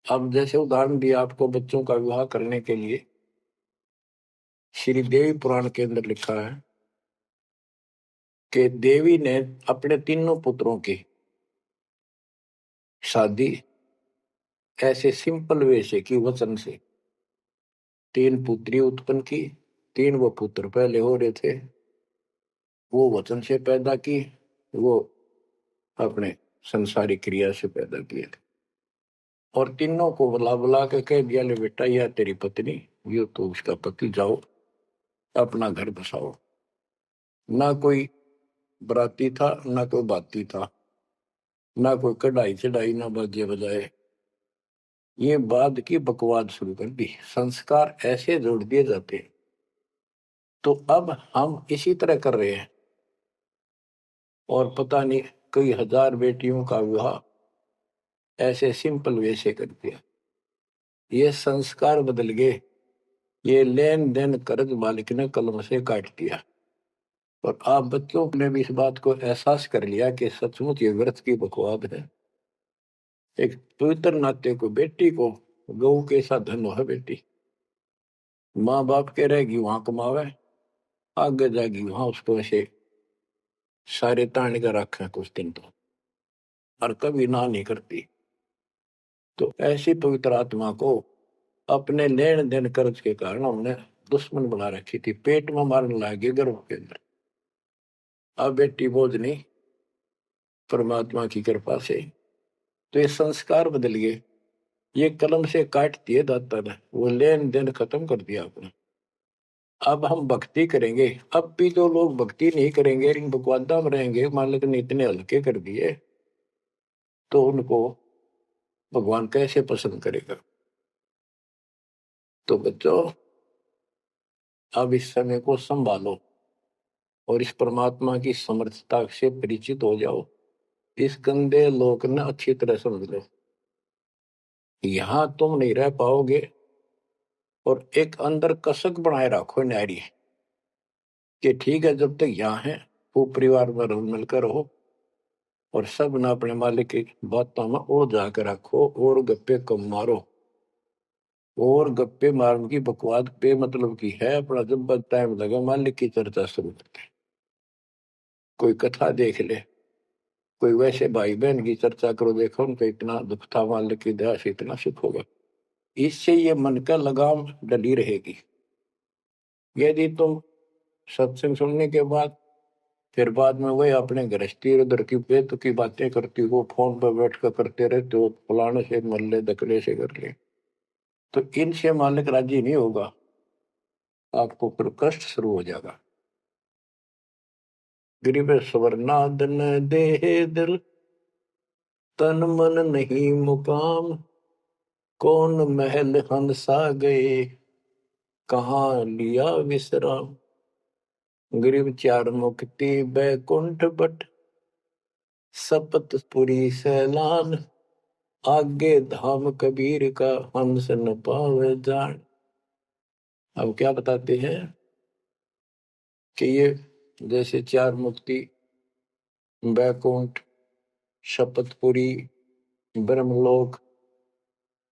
अब जैसे उदाहरण दिया आपको बच्चों का विवाह करने के लिए, श्री देवी पुराण के अंदर लिखा है कि देवी ने अपने तीनों पुत्रों की शादी ऐसे सिंपल वे से की, वचन से। 3 पुत्री उत्पन्न की, 3 वो पुत्र पहले हो रहे थे, वो वचन से पैदा की, वो अपने संसारिक क्रिया से पैदा किए थे, और तीनों को बुला बुला के कह दिया, ले बेटा यह तेरी पत्नी ये तो उसका पति, जाओ अपना घर बसाओ। ना कोई बराती था, ना कोई बाती था, ना कोई कढ़ाई चढ़ाई, ना बाजे बजाए। ये बाद की बकवाद शुरू कर दी। संस्कार ऐसे जोड़ दिए जाते हैं। तो अब हम इसी तरह कर रहे हैं, और पता नहीं कई हजार बेटियों का विवाह ऐसे सिंपल वे से कर दिया। ये संस्कार बदल गए। ये लेन देन कर्ज मालिक ने कलम से काट दिया। और आप बच्चों ने भी इस बात को एहसास कर लिया कि सचमुच ये व्यर्थ की बकवाद है। एक पवित्र नाते को, बेटी को गऊ के साथ धन है बेटी। माँ बाप के रहेगी वहां कमावे, आगे जाएगी वहां उसको ऐसे सारे ताण कर रखे कुछ दिन तो, और कभी ना नहीं करती। तो ऐसी पवित्र आत्मा को अपने लेन देन कर्ज के कारण हमने दुश्मन बना रखी थी। पेट में मारने लगे गर्भ के अंदर। अब बेटी बोझ नहीं, परमात्मा की कृपा से तो ये संस्कार बदल गए। ये कलम से काट दिए दाता ने, वो लेन देन खत्म कर दिया आपने। अब हम भक्ति करेंगे। अब भी जो लोग भक्ति नहीं करेंगे, इन बकवादा में रहेंगे, मालिक ने इतने हल्के कर दिए, तो उनको भगवान कैसे पसंद करेगा। तो बच्चों, अब इस समय को संभालो और इस परमात्मा की समर्थता से परिचित हो जाओ। इस गंदे लोक ने अच्छी तरह समझ लो। यहां तुम नहीं रह पाओगे। और एक अंदर कसक बनाए रखो नारी कि ठीक है, जब तक यहाँ है वो परिवार में रल मिलकर रहो, और सब ना अपने मालिक की बातों में और जाकर रखो, और गप्पे कम मारो। और गप्पे मारने की बकवाद पे मतलब की है, अपना जब टाइम लगा मालिक की चर्चा शुरू करते। कोई कथा देख ले, कोई वैसे भाई बहन की चर्चा करो, देखो उनका इतना दुख था, मालिक की दया से इतना सुख होगा। इससे ये मन का लगाम डली रहेगी। यदि तुम सत्संग सुनने के बाद फिर बाद में वही अपने गृहस्थी उधर की बेत की बातें करती हो, फोन पर बैठ कर करते रहते हो, फलाने से मर ले, दकले से कर ले, तो इनसे मालिक राजी नहीं होगा। आपको फिर कष्ट शुरू हो जाएगा। गरीब स्वर्णादन देह दिल, तन मन नहीं मुकाम, कौन महल हंसा गए, कहाँ लिया विश्राम। गरीब चार मुक्ति बैकुंठ बट, सपतपुरी सैलान, आगे धाम कबीर का, हंस न पावे जान। अब क्या बताते हैं कि ये जैसे चार मुक्ति, बैकुंठ, शपथपुरी, ब्रह्मलोक,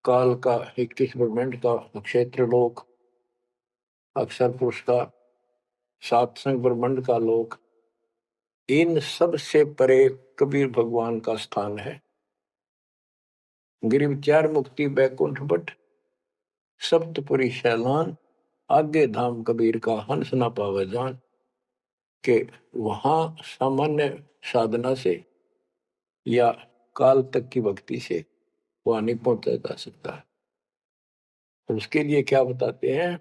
काल का 21 ब्रह्मांड का क्षेत्र लोक, अक्षर पुरुष का सातसंग ब्रह्मांड का लोक, इन सब से परे कबीर भगवान का स्थान है। गिरिव चार मुक्ति बैकुंठ बट, सप्तपुरी शैलान, आगे धाम कबीर का, हंस ना पावे जान। के वहां सामान्य साधना से या काल तक की भक्ति से वहां नहीं पहुंचा जा सकता है। तो उसके लिए क्या बताते हैं,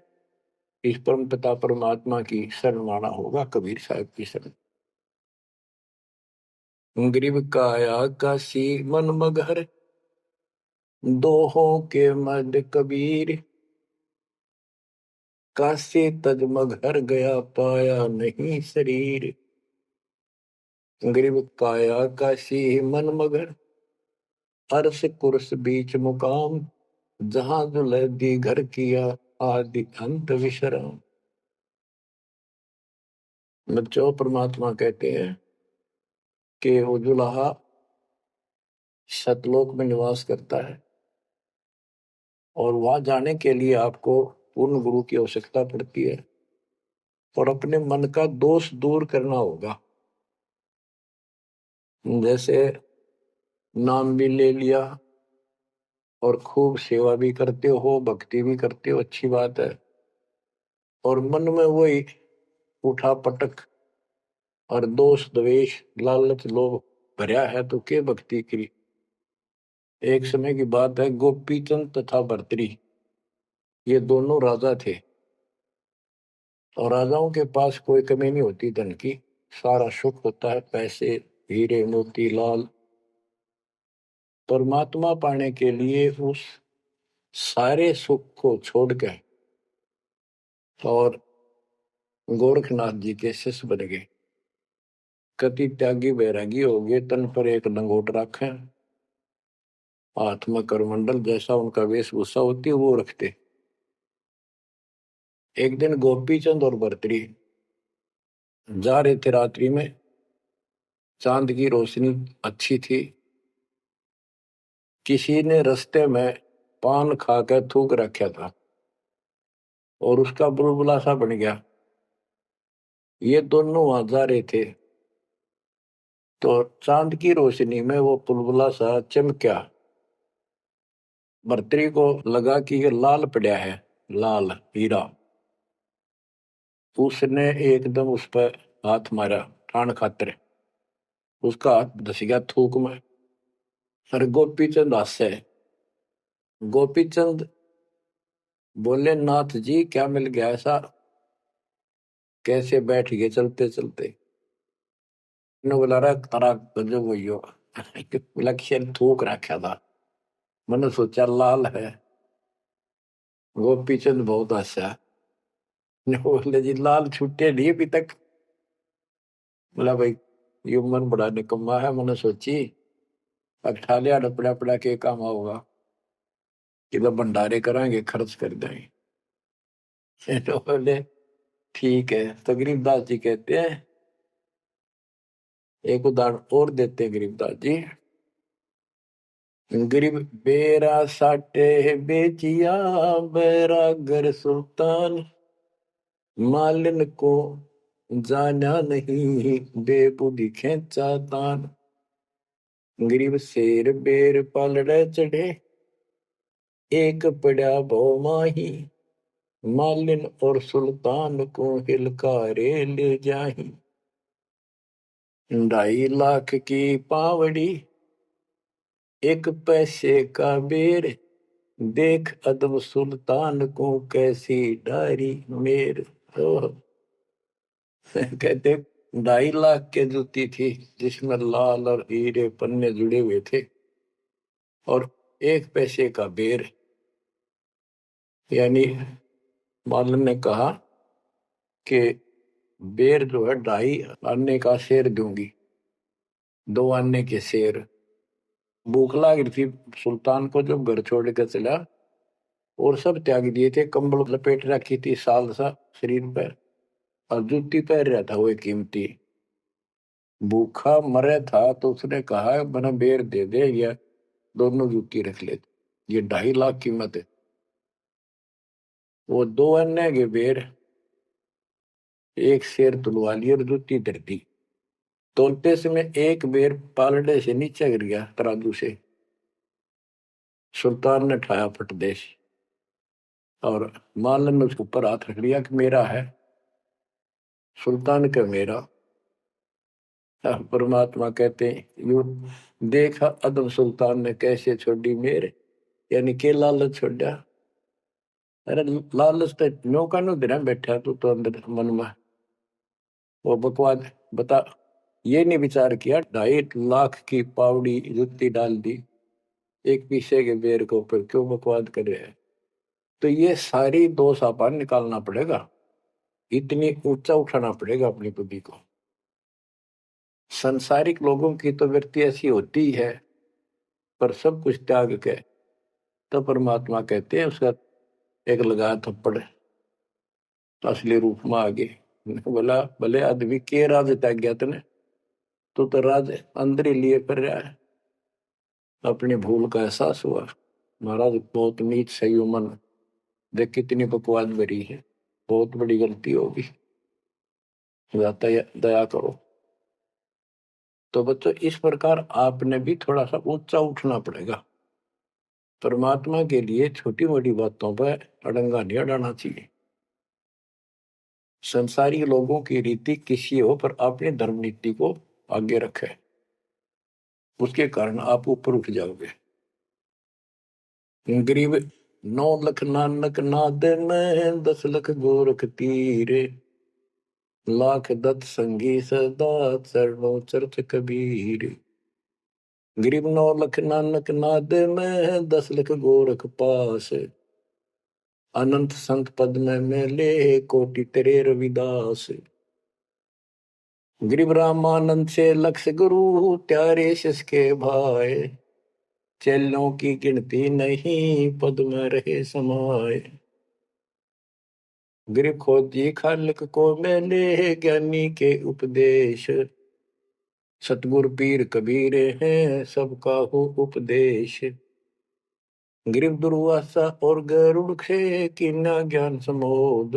इस परम पिता परमात्मा की शरण माना होगा, कबीर साहब की शरण। गरीब काया काशी मन मगहर, दोहों के मद कबीर, काशी तज मगहर गया, पाया नहीं शरीर। गरीब काया काशी मन मगर, अर्श कुर्स बीच मुकाम, जहां जुलैदी घर किया, आदि अंत विश्राम। बच्चों, परमात्मा कहते हैं कि वो जुलाहा सतलोक में निवास करता है, और वहां जाने के लिए आपको पूर्ण गुरु की आवश्यकता पड़ती है, और अपने मन का दोष दूर करना होगा। जैसे नाम भी ले लिया और खूब सेवा भी करते हो, भक्ति भी करते हो, अच्छी बात है, और मन में वही उठा पटक और दोष द्वेष लालच लोभ भरया है, तो के भक्ति करी। एक समय की बात है, गोपी चंद तथा भर्तरी ये दोनों राजा थे और राजाओं के पास कोई कमी नहीं होती धन की, सारा सुख होता है, पैसे, हीरे, मोती, लाल। परमात्मा पाने के लिए उस सारे सुख को छोड़कर और गोरखनाथ जी के शिष्य बन गए। कति त्यागी बैरागी हो गए, तन पर एक लंगोट रखे, हाथ में करमंडल, जैसा उनका वेशभूषा होती है वो रखते। एक दिन गोपी चंद और भर्तरी जा रहे थे रात्रि में, चांद की रोशनी अच्छी थी। किसी ने रास्ते में पान खाकर थूक रखा था और उसका बुलबुला सा बन गया। ये दोनों वहां जा रहे थे तो चांद की रोशनी में वो बुलबुला सा चमका। भर्तरी को लगा कि ये लाल पड़ा है, लाल हीरा। उसने एकदम उस पर हाथ मारा ठाण खातर, उसका हाथ धस गया थूक में। सर गोपी चंद हासे। गोपी चंद बोले, नाथ जी क्या मिल गया ऐसा, कैसे बैठ गए चलते चलते। बोला रहा तारा गजब हुई हो, लक्ष्य थूक रखा था, मैंने सोचा लाल है। गोपी चंद बहुत हंसा, बोले जी लाल छुट्टे नहीं अभी तक। बोला भाई ये मन बड़ा निकम्मा है, मैंने सोची अब ठा लिया डपड़ा पड़ा के काम होगा कि तो भंडारे कराएंगे, खर्च कर देंगे। तो बोले ठीक है। तो गरीबदास जी कहते हैं, एक उदाहरण और देते हैं गरीबदास जी। गरीब बेरा साटे बेचिया, बैरागर सुल्तान, मालिन को जाना नहीं, बेबुद्धि खेचा तान। गरीब शेर बेर पालड़े चढ़े, एक पड़ा भो माही, मालिन और सुल्तान को हिलकारे ले जाही। 2.5 लाख की पावड़ी, एक पैसे का बेर, देख अदब सुल्तान को कैसी डारी मेर। तो कहते 2.5 लाख के जूती थी जिसमें लाल और हीरे पन्ने जुड़े हुए थे और 1 पैसे का बेर। यानी मालन ने कहा कि बेर जो है 2.5 आने का शेर दूंगी, 2 आने के शेर। भूख लग रही थी सुल्तान को जब घर छोड़ कर चला, और सब त्याग दिए थे, कंबल लपेट रखी थी साल सा शरीर पर, और जूती पहन रहा था वो कीमती। भूखा मरे था तो उसने कहा मैंने बेर दे दे या दोनों जूती रख ले, ये 2.5 लाख कीमत है। वो 2 आने के बेर, एक शेर तुलवा लिया और जूती धर दी। तोलते समय एक बेर पालड़े से नीचे गिर गया तराजू से। सुल्तान ने ठाया फटदेश और मालन ने उसके ऊपर हाथ रख लिया कि मेरा है। सुल्तान का मेरा। परमात्मा कहते हैं यू देखा अदम सुल्तान ने कैसे छोड़ी मेरे, यानी के लालच छोड़ा। अरे लालच तो नौका नु दिन बैठा तू तो अंदर मन में वो बकवाद बता। ये नहीं विचार किया 2.5 लाख की पावड़ी जुत्ती डाल दी एक पीछे के बेर के ऊपर, क्यों बकवाद कर रहे हैं। तो ये सारी दोष अपन निकालना पड़ेगा, इतनी ऊंचा उठाना पड़ेगा अपनी बुद्धि को। संसारिक लोगों की तो वृत्ति ऐसी होती है, पर सब कुछ त्याग के तो परमात्मा कहते हैं उसका एक लगा थप्पड़ असली रूप में आ गए। बोला भले आदमी के राज त्याग गया तने, तो राज अंदर ही लिए फिर रहा है। अपनी भूल का एहसास हुआ, महाराज बहुत नीच सही मन, देख कितनी बकवाद भरी है, बहुत बड़ी गलती होगी, दया करो। तो बच्चों इस प्रकार आपने भी थोड़ा सा ऊंचा उठना पड़ेगा। परमात्मा के लिए छोटी मोटी बातों पर अड़ंगा नहीं अड़ाना चाहिए। संसारी लोगों की रीति किसी हो, पर अपनी धर्म नीति को आगे रखे, उसके कारण आप ऊपर उठ जाओगे। गरीब 9 लख नानक नाद में 10 लख गोरख तीरे, लाख दत्त संगी सदा चरणों चरत कबीर। गरीब 9 लख नानक नाद में 10 लख गोरख पास, अनंत संत पद में मेले कोटि तेरे रविदास। गरीब रामानंद से लक्ष गुरु त्यारे शिष के भाई, चेलों की गिनती नहीं पद में रहे समाये। गरीब खोजी खालक को मेले ज्ञानी के उपदेश, सतगुरु पीर कबीर हैं सबका हो उपदेश। गरीब दुर्वासा और गरुड़ खे कीना ज्ञान समोद,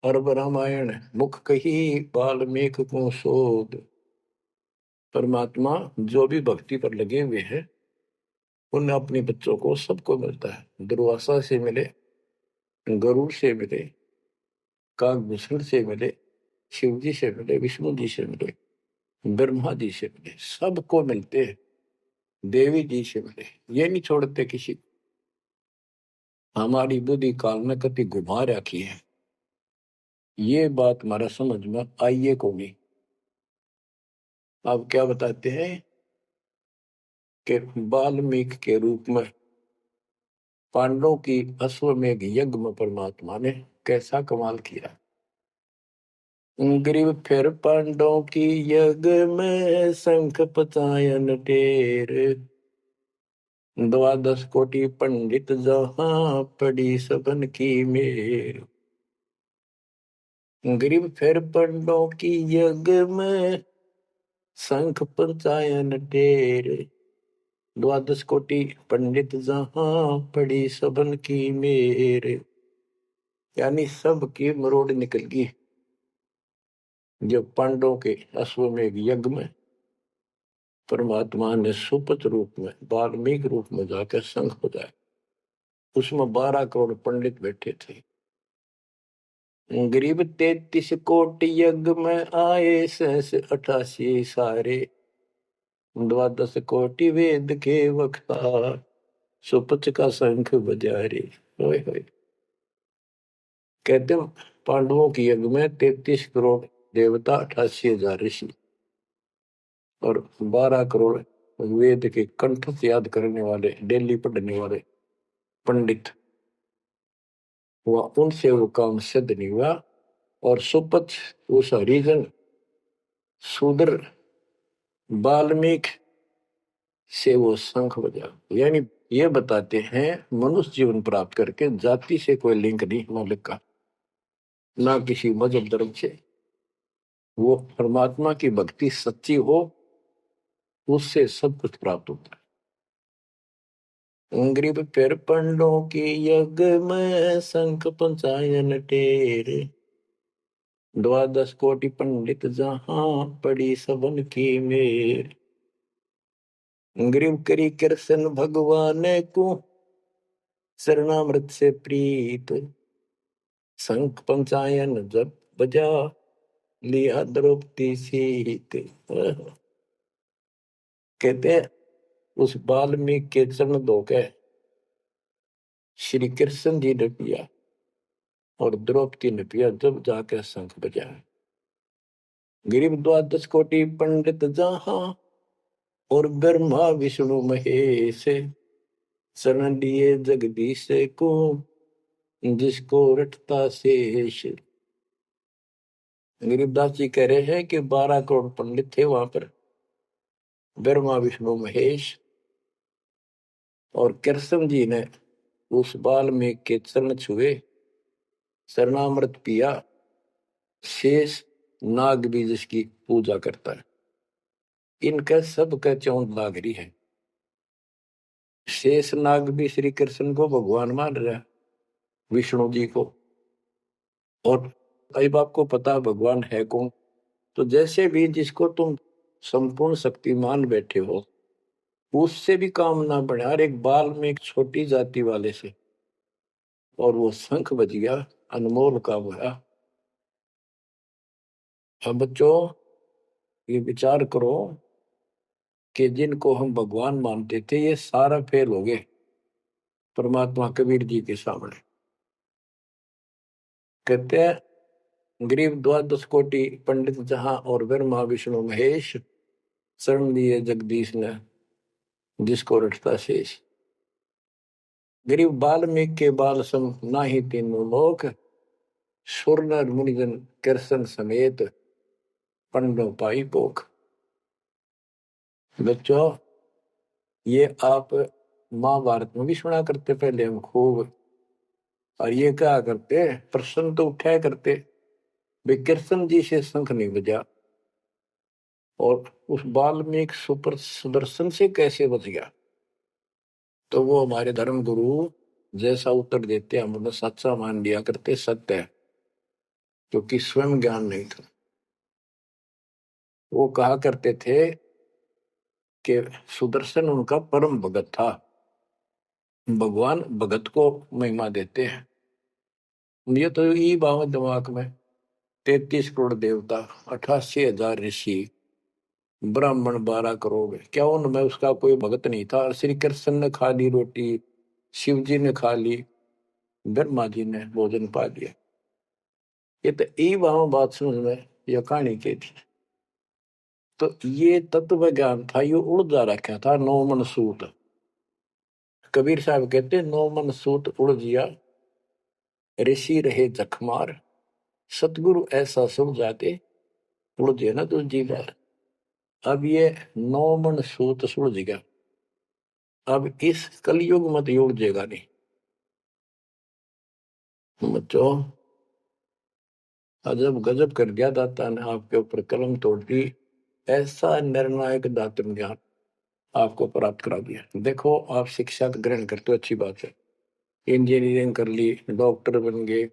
अरब रामायण मुख कही वाल्मीक को शोध। परमात्मा जो भी भक्ति पर लगे हुए हैं उन अपने बच्चों को सबको मिलता है। दुर्वासा से मिले, गरुड़ से मिले, काकभूषण से मिले, शिव जी से मिले, विष्णु जी से मिले, ब्रह्मा जी से मिले, सबको मिलते हैं। देवी जी से मिले, ये नहीं छोड़ते किसी को। हमारी बुद्धि काल में कति घुमा रखी है, ये बात हमारा समझ में आइए को नहीं। अब क्या बताते हैं कि वाल्मीकि के रूप में पांडवों की अश्वमेघ यज्ञ में परमात्मा ने कैसा कमाल किया। गरीब फिर पांडवों की यज्ञ में शंख पचायन टेर, 12 कोटि पंडित जहां पड़ी सबन की मेर। गरीब फिर पांडवों की यज्ञ में शंख पचायन टेर, 12 कोटि पंडित जहां पड़ी सबन की मेर। यानी सबकी मरोड़ निकल गई जब पांडवों के अश्वमेघ यज्ञ में परमात्मा ने सुपत रूप में वाल्मीकि रूप में जाकर शंख बजाया। उसमें 12 करोड़ पंडित बैठे थे। गरीब 33 कोटि यज्ञ में आए 88 सारे, 12 कोटि वेद के वक्ता सुपच का शंख बजारे। होए होए। कहते पांडवों की यज्ञ में 33 करोड़ देवता, 88,000 ऋषि और 12 करोड़ वेद के कंठ से याद करने वाले, डेली पढ़ने वाले पंडित हुआ। उनसे वो काम सिद्ध नहीं हुआ। और सुपथ उस हरिजन शूद्र वाल्मीकि से वो शंख बजा। यानी ये बताते हैं मनुष्य जीवन प्राप्त करके जाति से कोई लिंक नहीं मालिक का, ना किसी मजहब धर्म से। वो परमात्मा की भक्ति सच्ची हो उससे सब कुछ प्राप्त होता है। गरीब फिर पंडों की यज्ञ में शंख पंचायन टेर, 12 कोटि पंडित जहां पड़ी सबन की मेर। गरीब करी कृष्ण भगवान को शरणामृत से प्रीत, शंख पंचायन जब बजा लिया द्रौपदी सीत। कहते हैं उस वाल्मीकि के चरण धोके श्री कृष्ण जी ने पिया और द्रौपदी ने पिया जब जाकर शंख बजा। गरीब 12 कोटि पंडित जहां और ब्रह्मा विष्णु महेश, शरण लिए जगदीश को जिसको रटता शेष। गरीबदास जी कह रहे हैं कि 12 करोड़ पंडित थे वहां पर, ब्रह्मा विष्णु महेश, और कृष्ण जी ने उस वाल्मीकि के चरण छुए, शरणामृत पिया। शेष नाग भी जिसकी पूजा करता है, इनका सबका चौंध लाग रही है। शेष नाग भी श्री कृष्ण को भगवान मान रहा है, विष्णु जी को। और अब आपको पता भगवान है कौन। तो जैसे भी जिसको तुम संपूर्ण शक्ति मान बैठे हो उससे भी काम ना बढ़े, हर एक बाल में एक छोटी जाति वाले से, और वो शंख बज गया, अनमोल काम हुआ। अब बच्चों ये विचार करो कि जिनको हम भगवान मानते थे ये सारा फेल हो गए। परमात्मा कबीर जी के सामने कहते हैं, गरीब द्वादश कोटि पंडित जहां और ब्रह्मा विष्णु महेश, शरण दिए जगदीश ने जिसको रटता शेष। गरीब बाल्मीकि के बाल सम नाही तीनों लोक, सुर नर मुनिजन कृष्ण समेत पंडो पाई पोख। बच्चों, ये आप महाभारत में भी सुना करते पहले हम खूब, और ये क्या करते प्रश्न तो उठाया करते, वे कृष्ण जी से शंख नहीं बजा और उस वाल्मीकि सुपर सुदर्शन से कैसे बच गया। तो वो हमारे धर्म गुरु जैसा उत्तर देते हम उन्हें सच्चा मान लिया करते, सत्य है, क्योंकि स्वयं ज्ञान नहीं था। वो कहा करते थे कि सुदर्शन उनका परम भगत था। भगवान भगत को महिमा देते हैं। ये तो ये बात दिमाग में, 33 करोड़ देवता, 88,000 ऋषि, ब्राह्मण 12 करोड़, क्या उनमें उसका कोई भगत नहीं था। श्री कृष्ण ने खा ली रोटी, शिव जी ने खा ली, ब्रह्मा जी ने भोजन पा लिया। ये तो ई वहां बात समझ में यह कहानी की थी। तो ये तत्व ज्ञान था, ये उड़ जा रखा था। नौ मन सूत, कबीर साहब कहते नौ मन सूत उड़ जिया, ऋषि रहे जखमार, सतगुरु ऐसा सब जाते उड़ जे ना दूजी बार। अब ये नौ मन सूत सुलझ गया, अब इस कलयुग मत उड़जेगा नहीं। बच्चों, अजब गजब कर दिया दाता ने आपके ऊपर कलम तोड़ दी, ऐसा निर्णायक दातन ज्ञान आपको प्राप्त करा दिया। देखो, आप शिक्षा ग्रहण करते हो, अच्छी बात है, इंजीनियरिंग कर ली, डॉक्टर बन गए,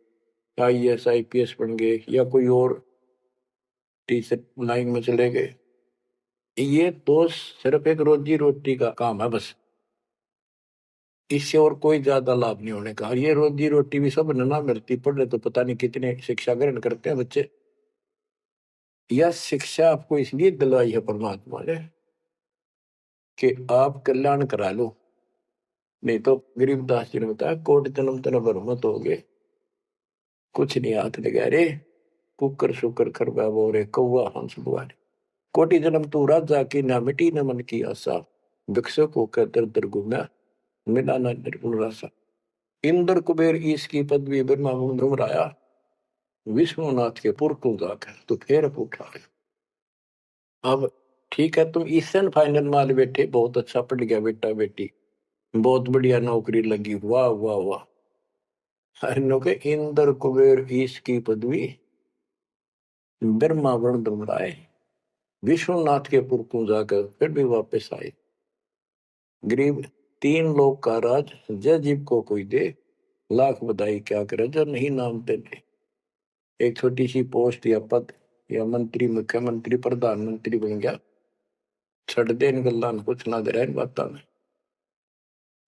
IAS IPS बन गए, या कोई और टीचर लाइन में चले गए। ये तो सिर्फ एक रोजी रोटी का काम है बस, इससे और कोई ज्यादा लाभ नहीं होने का। ये रोजी रोटी भी सब ना मिलती, पढ़ तो पता नहीं कितने शिक्षा ग्रहण करते हैं बच्चे। यह शिक्षा आपको इसलिए दिलवाई है परमात्मा ने कि आप कल्याण करा लो। नहीं तो गरीबदास जी ने बताया, कोट जन्म तन भरमत हो गए, कुछ नहीं हाथ लगा रे, कुकर शुकर खरबा बोरे कौआ हंस बुआरे। कोटि जन्म तू राजा की, ना मिटी न मन की आशा, भिक्षुक होकर दर दर घूमा, मिला ना निर्गुण रासा। इंद्र कुबेर ईश की पदवी ब्रह्मा घुमराया, विश्वनाथ के पुर को जाकर तो फिर उठा। अब ठीक है, तुम ईसन फाइनल माल बैठे, बहुत अच्छा पढ़ गया बेटा बेटी, बहुत बढ़िया नौकरी लगी, वाह वाह वाह। के इंद्र कुबेर ईश की पदवी ब्रह्मा वर्ण दुमराए, विश्वनाथ के पुर को जाकर फिर भी वापस आए। गरीब 3 लोक का राज, जय जीव को कोई दे, लाख बधाई क्या करे जो नहीं नाम तेरे। एक छोटी सी पोस्ट या पद या मंत्री, मुख्यमंत्री, प्रधानमंत्री बन गया, छड़ दे इन गल्ला कुछ ना दे रहा इन बातों में।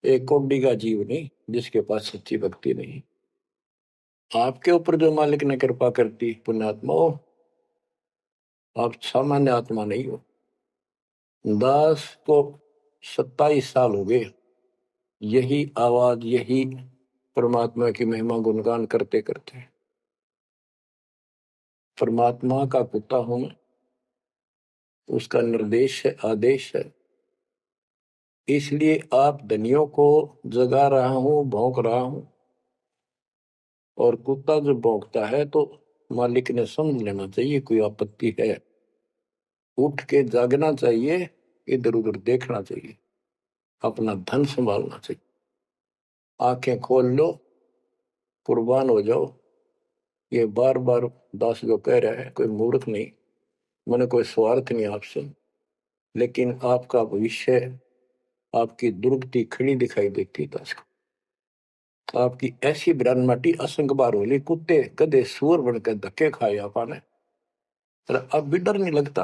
एक कौड़ी का जीव नहीं जिसके पास सच्ची भक्ति नहीं। आपके ऊपर जो मालिक ने कृपा करती, पुण्यात्मा हो, आप सामान्य आत्मा नहीं हो। दास को 27 साल हो गए यही आवाज, यही परमात्मा की महिमा गुणगान करते करते। परमात्मा का कुत्ता हूं मैं, उसका निर्देश है, आदेश है, इसलिए आप धनियों को जगा रहा हूं, भौंक रहा हूं। और कुत्ता जब भौंकता है तो मालिक ने समझ लेना चाहिए कोई आपत्ति है, उठ के जागना चाहिए, इधर उधर देखना चाहिए, अपना धन संभालना चाहिए। आंखें खोल लो, कुर्बान हो जाओ। ये बार बार दास जो कह रहा है, कोई मूर्ख नहीं, मैंने कोई स्वार्थ नहीं आपसे, लेकिन आपका भविष्य, आपकी दुर्गति खड़ी दिखाई देती दास को। आपकी ऐसी ब्रह्माटी असंग बार होली, कुत्ते गधे सुअर बनकर धक्के खाए आपने, अब भी डर नहीं लगता।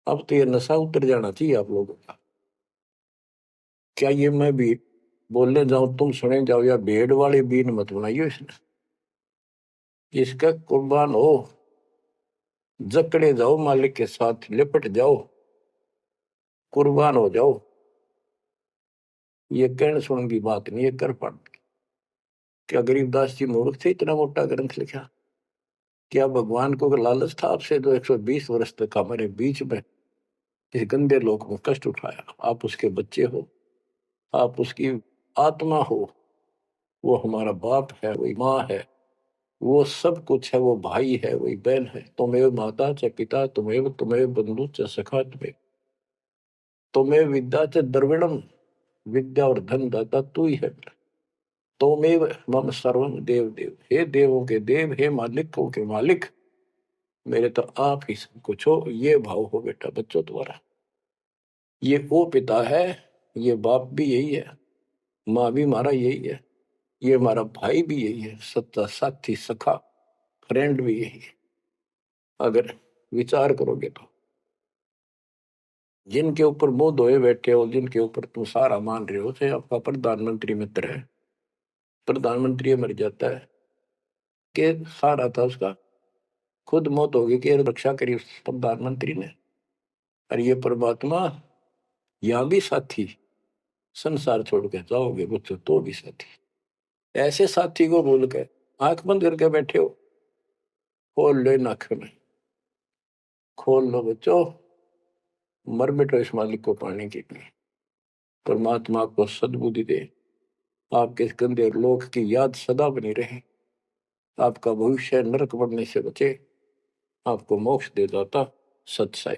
अब तो ये नशा उतर जाना चाहिए आप लोगों का। क्या ये मैं भी बोलने जाऊं तुम सुने जाओ, या भेड़ वाले बीन मत बनाइयो इसने। इसका कुर्बान हो, जकड़े जाओ, मालिक के साथ लिपट जाओ, कुर्बान हो जाओ। ये कहने सुन की बात नहीं, ये कर पड़। क्या गरीबदास जी मूर्ख थे इतना मोटा ग्रंथ लिखा? क्या भगवान को लालच था आपसे जो 120 वर्ष तक हमारे बीच में इस गंदे लोक में कष्ट उठाया? आप उसके बच्चे हो, आप उसकी आत्मा हो, वो हमारा बाप है, वही माँ है, वो सब कुछ है, वो भाई है, वही बहन है। तुम्हें माता च पिता तुम्हें, तुम्हें बंधु च सखा तुम्हें विद्या च द्रविणम, विद्या और धन दाता तू ही है। तोमेव मम सर्वम देव देव, हे देवों के देव, हे मालिकों के मालिक, मेरे तो आप ही सब कुछ हो। ये भाव हो बेटा बच्चों तुम्हारा। ये वो पिता है, ये बाप भी यही है, माँ भी हमारा यही है, ये हमारा भाई भी यही है, सच्चा साथी सखा फ्रेंड भी यही है। अगर विचार करोगे तो जिनके ऊपर मुंह धोए बैठे हो, जिनके ऊपर तुम सारा मान रहे हो, चाहे आपका प्रधानमंत्री मित्र है, प्रधानमंत्री मर जाता है कि सारा था उसका, खुद मौत होगी कि रक्षा करी उस प्रधानमंत्री ने। और ये परमात्मा यहाँ भी साथी, संसार छोड़ के जाओगे बच्चों तो भी साथी। ऐसे साथी को भूल के आंख बंद करके बैठे हो, खोल लो नाक में, खोल लो बच्चों, मर मिटो इस मालिक को पाने के लिए। परमात्मा आपको सद्बुद्धि दे, आपके इस गंदे लोक की याद सदा बनी रहे, आपका भविष्य नरक बनने से बचे, आपको मोक्ष दे दाता सत साई।